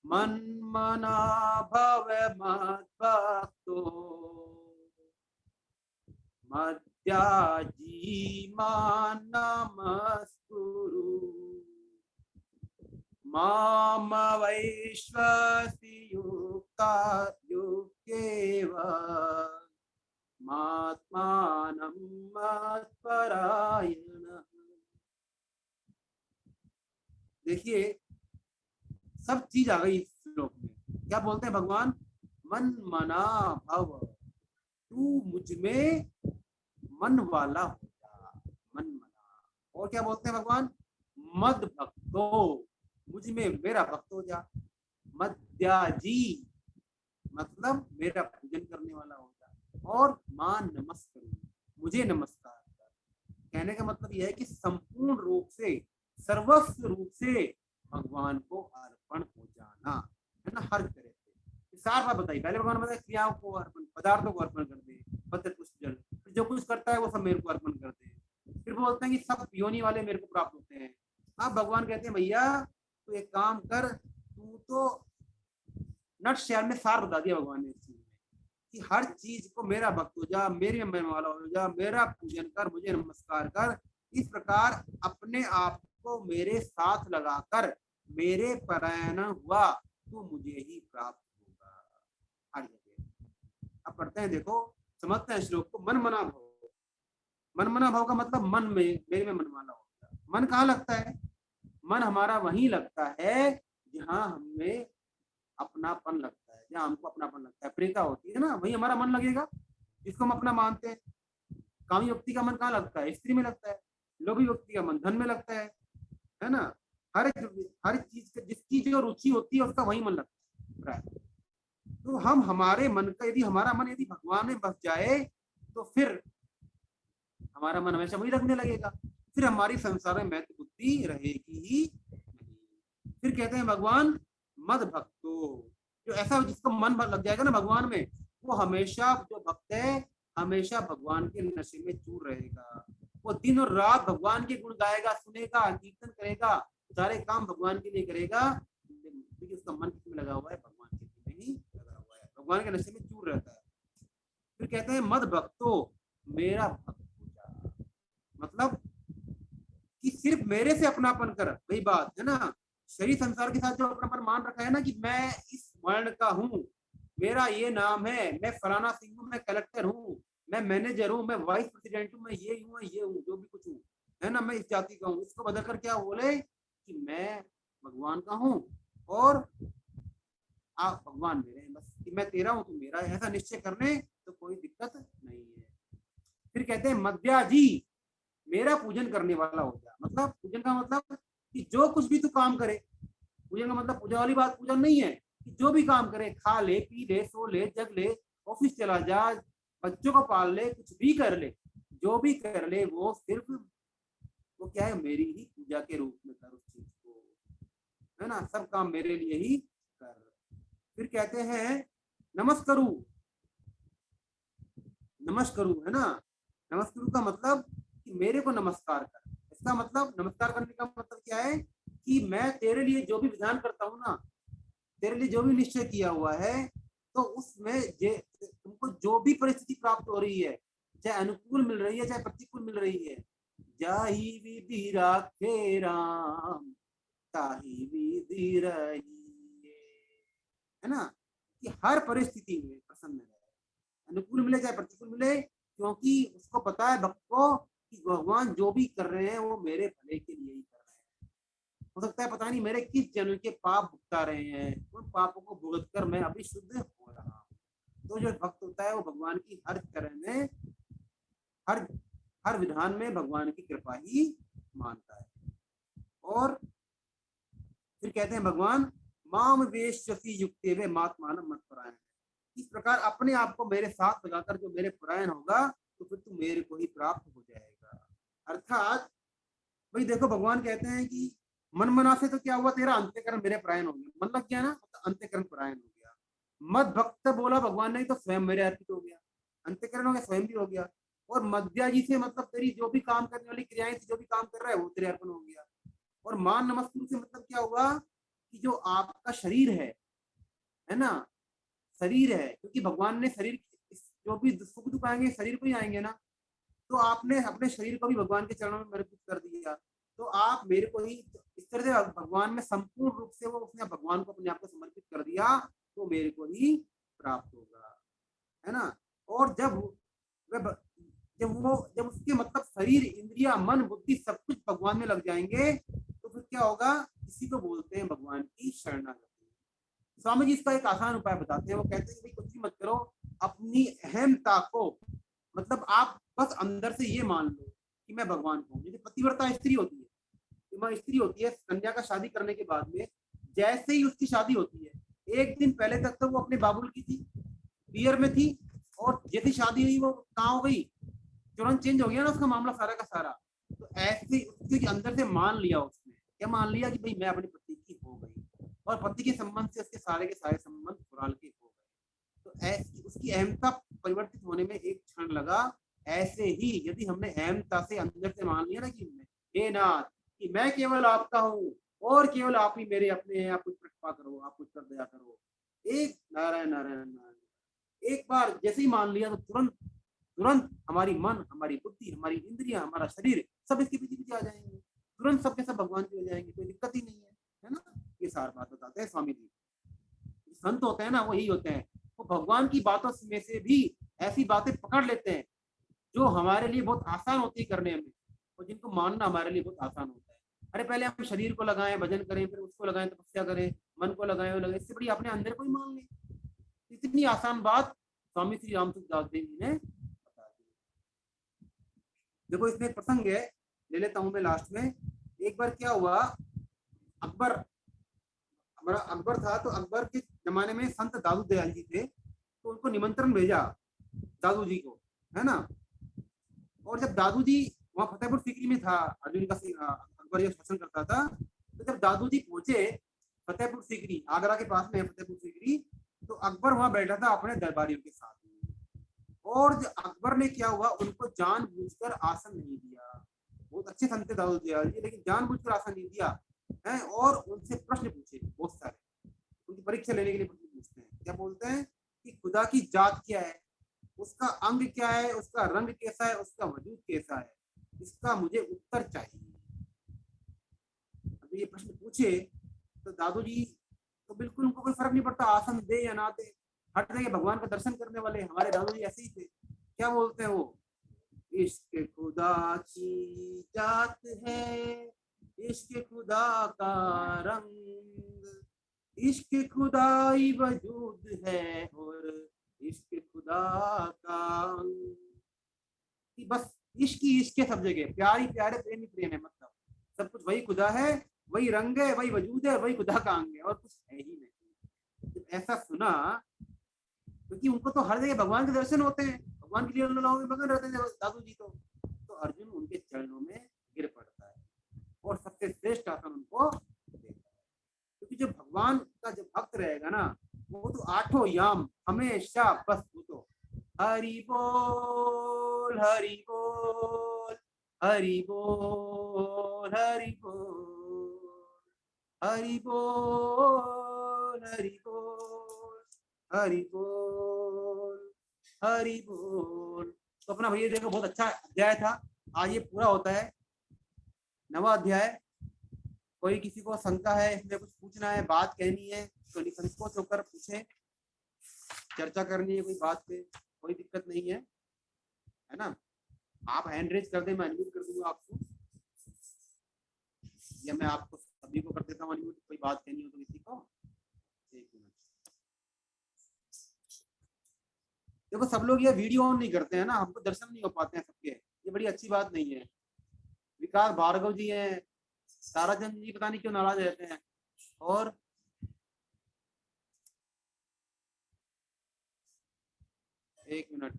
मन मना भव मद्भक्तो मद्याजी मां नमस्कुरु माम वैश्वसि युक्ता युक्तेव मात्मानं मत्परायणः। देखिए सब चीज आ गई इस श्लोक में। क्या बोलते हैं भगवान, मन मना भव, तू मुझ में मन वाला हो जा, मन मना। और क्या बोलते हैं भगवान, मद भक्तो, मुझ में मेरा भक्त हो जा। मद्याजी मतलब मेरा पूजन करने वाला हो जा। और मान नमस्कार, मुझे नमस्कार कर। कहने का मतलब यह है कि संपूर्ण रूप से, सर्वस्व रूप से भगवान को अर्पण हो जाना, है ना, हर तरह से। सार बात बताई, पहले भगवान बताया क्रियाओं को अर्पण, पदार्थों को अर्पण कर दे, पत्र पुष्प जल, जो कुछ करता है वो सब मेरे को अर्पण कर दे। फिर बोलते हैं कि सब योनि वाले मेरे को प्राप्त होते हैं। अब भगवान कहते हैं भैया तू एक काम कर, तू तो नट शहर में सार बता दिया भगवान ने इस चीज में, कि हर चीज को मेरा भक्त हो जा, मेरे मन वाला हो जा, मेरा पूजन कर, मुझे नमस्कार कर। इस प्रकार अपने आप को मेरे साथ लगाकर मेरे परायण हुआ तो मुझे ही प्राप्त होगा हर जगह। अब पढ़ते हैं, देखो समझते हैं श्लोक को। मन मना भाव, मन मना भाव का मतलब मन में, मेरे में मन वाला होगा। मन कहाँ लगता है, मन हमारा वहीं लगता है जहाँ हमें अपनापन लगता है, जहाँ हमको अपनापन लगता है, प्रियता होती है ना, वही हमारा मन लगेगा, जिसको हम अपना मानते हैं। कामी व्यक्ति का मन कहाँ लगता है, स्त्री में लगता है। लोभी व्यक्ति का मन धन में लगता है ना। हर चीज जिसकी जो रुचि होती है उसका वही मन लगता है। तो हम हमारे मन का, यदि हमारा मन यदि भगवान में बस जाए तो फिर हमारा मन हमेशा वही लगने लगेगा, फिर हमारी संसार में महत्व बुद्धि रहेगी ही नहीं। फिर कहते हैं भगवान मद भक्तो, जो ऐसा जिसको मन लग जाएगा ना भगवान में, वो हमेशा, जो भक्त है हमेशा भगवान के नशे में चूर रहेगा। वो दिन और रात भगवान के गुण गाएगा, सुनेगा, कीर्तन करेगा, सारे काम भगवान के लिए करेगा, क्योंकि उसका मन किसमें लगा हुआ है, भगवान के लिए ही लगा हुआ है, भगवान के नशे में चूर रहता है। फिर कहते हैं मद भक्तो, मेरा भक्त हो जा, मतलब कि सिर्फ मेरे से अपनापन कर। वही बात है ना, शरीर संसार के साथ जो अपनापन मान रखा है ना, कि मैं इस वर्ण का हूँ, मेरा ये नाम है, मैं फलाना सिंह हूँ, मैं कलेक्टर हूँ, मैं मैनेजर हूँ, मैं वाइस प्रेसिडेंट हूँ, मैं ये हूँ, ये हूँ, जो भी कुछ हूँ, है ना, मैं इस जाति का हूँ। इसको बदल कर क्या बोले कि मैं भगवान का हूँ और आप भगवान मेरे हैं, बस कि मैं तेरा हूँ तू मेरा है, ऐसा निश्चय करने तो कोई दिक्कत नहीं है। फिर कहते हैं मद्याजी, मेरा पूजन करने वाला हो जा। मतलब पूजन का मतलब कि जो कुछ भी तू काम करे, पूजन का मतलब पूजा वाली बात पूजन नहीं है कि जो भी काम करे, खा ले, पी ले, सो ले, जग ले, ऑफिस चला जा, बच्चों को पाल ले, कुछ भी कर ले, जो भी कर ले वो सिर्फ वो क्या है, मेरी ही पूजा के रूप में कर उस चीज को, है ना, सब काम मेरे लिए ही कर। फिर कहते हैं नमस्करू, नमस्करू, है ना, नमस्करू का मतलब कि मेरे को नमस्कार कर। इसका मतलब नमस्कार करने का मतलब क्या है कि मैं तेरे लिए जो भी विधान करता हूँ ना, तेरे लिए जो भी निश्चय किया हुआ है, तो उसमें तुमको जो भी परिस्थिति प्राप्त हो रही है, चाहे अनुकूल मिल रही है चाहे प्रतिकूल मिल रही है, जाहि विधि राखे राम, ताहि विधि रहिए, है ना, कि हर परिस्थिति में प्रसन्न रहे, अनुकूल मिले चाहे प्रतिकूल मिले, क्योंकि उसको पता है भक्त को कि भगवान जो भी कर रहे हैं वो मेरे भले के लिए ही कर रहे हैं। हो सकता है पता नहीं मेरे किस जन्म के पाप भुगता रहे हैं, उन पापों को भुगत कर मैं अभी शुद्ध हो रहा हूँ। तो जो भक्त होता है वो भगवान की हर तरह में, हर हर विधान में भगवान की कृपा ही मानता है। और फिर कहते हैं भगवान, माम वेश्यसि युक्ते वे मात्मानम मत्परायण, इस प्रकार अपने आप को मेरे साथ लगाकर जो मेरे परायण होगा तो फिर तू मेरे को ही प्राप्त हो जाएगा। अर्थात भाई देखो, भगवान कहते हैं कि मन मना से तो क्या हुआ, तेरा अंत्यकरण मेरे परायण हो गया, मन लग गया ना, तो अंत्यकरण परायण हो गया। मद भक्त बोला भगवान ने तो स्वयं मेरे अर्पित हो गया, अंत्यकरण हो गया, स्वयं भी हो गया। और मध्याजी से मतलब तेरी जो भी काम करने वाली क्रियाएं थी, जो भी काम कर रहा है वो तेरे अर्पण हो गया। और मान नमस्कुरु से मतलब क्या हुआ कि जो आपका शरीर है ना, शरीर है, क्योंकि भगवान ने शरीर, जो भी सुख दुख आएंगे शरीर को ही आएंगे ना, तो आपने अपने शरीर को भी भगवान के चरणों में अर्पित कर दिया। तो आप मेरे को ही इस तरह से भगवान में संपूर्ण रूप से वो उसने भगवान को अपने आप को समर्पित कर दिया, तो मेरे को ही प्राप्त होगा, है ना। और जब उसके मतलब शरीर, इंद्रिया, मन, बुद्धि सब कुछ भगवान में लग जाएंगे, तो फिर क्या होगा, इसी को बोलते हैं भगवान की शरणागति। स्वामी जी इसका एक आसान उपाय बताते हैं, वो कहते हैं कि कुछ भी मत करो, अपनी अहमता को, मतलब आप बस अंदर से ये मान लो कि मैं भगवान को हूँ। जैसे पतिव्रता स्त्री होती है, स्त्री होती है, कन्या का शादी करने के बाद में जैसे ही उसकी शादी होती है, एक दिन पहले तक तो वो अपने बाबुल की थी, पियर में थी, और जैसी शादी हुई वो कहाँ हो गई, तुरंत चेंज हो गया ना उसका मामला सारा का सारा। तो ऐसे उसके अंदर से मान लिया उसने, क्या मान लिया कि भाई मैं अपने पति की हो गई, और पति के संबंध से उसके सारे के सारे संबंध खुराल के हो गए। तो ऐसी उसकी अहमता परिवर्तित होने में एक क्षण लगा। ऐसे ही यदि हमने अहमता से अंदर से मान लिया ना कि हे नाथ, कि मैं केवल आपका हूँ और केवल आप ही मेरे अपने हैं, आप कुछ कृपा करो, आप कुछ कर दया करो, एक नारायण नारायण नारायण, एक बार जैसे ही मान लिया तो तुरंत तुरंत हमारी मन, हमारी बुद्धि, हमारी इंद्रियां, हमारा शरीर सब इसके पीछे पीछे आ जाएंगे, तुरंत सबके सब भगवान के हो जाएंगे, कोई दिक्कत ही नहीं है ना। ये सार बात बताते हैं स्वामी जी। संत होते हैं ना, वो यही होते हैं, वो भगवान की बातों में से भी ऐसी बातें पकड़ लेते हैं जो हमारे लिए बहुत आसान होती है करने में, और जिनको मानना हमारे लिए बहुत आसान होता है। अरे पहले हम शरीर को लगाएं, भजन करें, फिर उसको लगाएं, तपस्या करें, मन को लगाएं, वो लगाएं, इससे बड़ी अपने अंदर को ही मान लें। इतनी आसान बात स्वामी श्री रामसुखदास देव जी ने बता दी। देखो इसमें एक प्रसंग है, ले लेता हूं मैं लास्ट में। एक बार क्या हुआ, अकबर, हमारा अकबर था, तो अकबर के जमाने में संत दादू दयाल जी थे, तो उनको निमंत्रण भेजा दादू जी को, है ना। और जब दादू जी वहाँ फतेहपुर सीकरी में था, अर्जुन का अकबर जो शासन करता था, तो जब दादू जी पहुंचे फतेहपुर सीकरी, आगरा के पास में है फतेहपुर सीकरी, तो अकबर वहां बैठा था अपने दरबारियों के साथ में। और जो अकबर ने क्या हुआ, उनको जानबूझकर आसन नहीं दिया। बहुत अच्छे संत थे दादू दयाल जी, लेकिन जानबूझकर आसन नहीं दिया है। और उनसे प्रश्न पूछे बहुत सारे, उनकी परीक्षा लेने के लिए प्रश्न पूछते हैं। क्या बोलते हैं कि खुदा की जात क्या है, उसका अंग क्या है, उसका रंग कैसा है, उसका वजूद कैसा है, इसका मुझे उत्तर चाहिए। अभी ये प्रश्न पूछे तो दादू जी तो बिल्कुल उनको कोई फर्क नहीं पड़ता, आसन दे या ना दे, हर जगह भगवान का दर्शन करने वाले हमारे दादू जी ऐसे ही थे। क्या बोलते हैं वो, इश्क खुदा की जात है, इश्क खुदा का रंग, इश्क खुदाई वजूद है, और इश्क खुदा का अंग। कि बस इश्क ही इश्क है सब जगह, प्यार ही प्यार है, प्रेम ही प्रेम है, मतलब सब कुछ वही खुदा है, वही रंग है, वही वजूद है, वही खुदा का अंग है, और कुछ है ही नहीं। जब ऐसा सुना, क्योंकि उनको तो हर जगह भगवान के दर्शन होते हैं, भगवान की लीलाओं में मगन रहते हैं दादू जी, तो अर्जुन उनके चरणों में गिर पड़ता है और सबसे श्रेष्ठ आसन उनको देता है। क्योंकि जो भगवान का जो भक्त रहेगा ना, वो तो आठों याम हमेशा बस वो तो हरि बोल हरि बोल हरि बोल हरि बोल हरि बोल हरि बोल हरि बोल हरि बोल। तो अपना भैया देखो बहुत अच्छा अध्याय था, आज ये पूरा होता है। नवा अध्याय। कोई किसी को शंका है, इसमें कुछ पूछना है, बात कहनी है तो निसंकोच होकर पूछे, चर्चा करनी है कोई बात पे, कोई दिक्कत नहीं है, है ना। आप हैंड रेज कर दे, मैं अनम्यूट कर दूंगा आपको, या मैं आपको सभी को कर देता हूँ अनम्यूट, कोई बात कहनी हो तो किसी को। एक मिनट, देखो सब लोग ये वीडियो ऑन नहीं करते हैं ना, हमको दर्शन नहीं हो पाते हैं सबके, ये बड़ी अच्छी बात नहीं है। विकास भार्गव जी हैं, ताराचंद जी पता नहीं क्यों नाराज रहते हैं। और एक मिनट,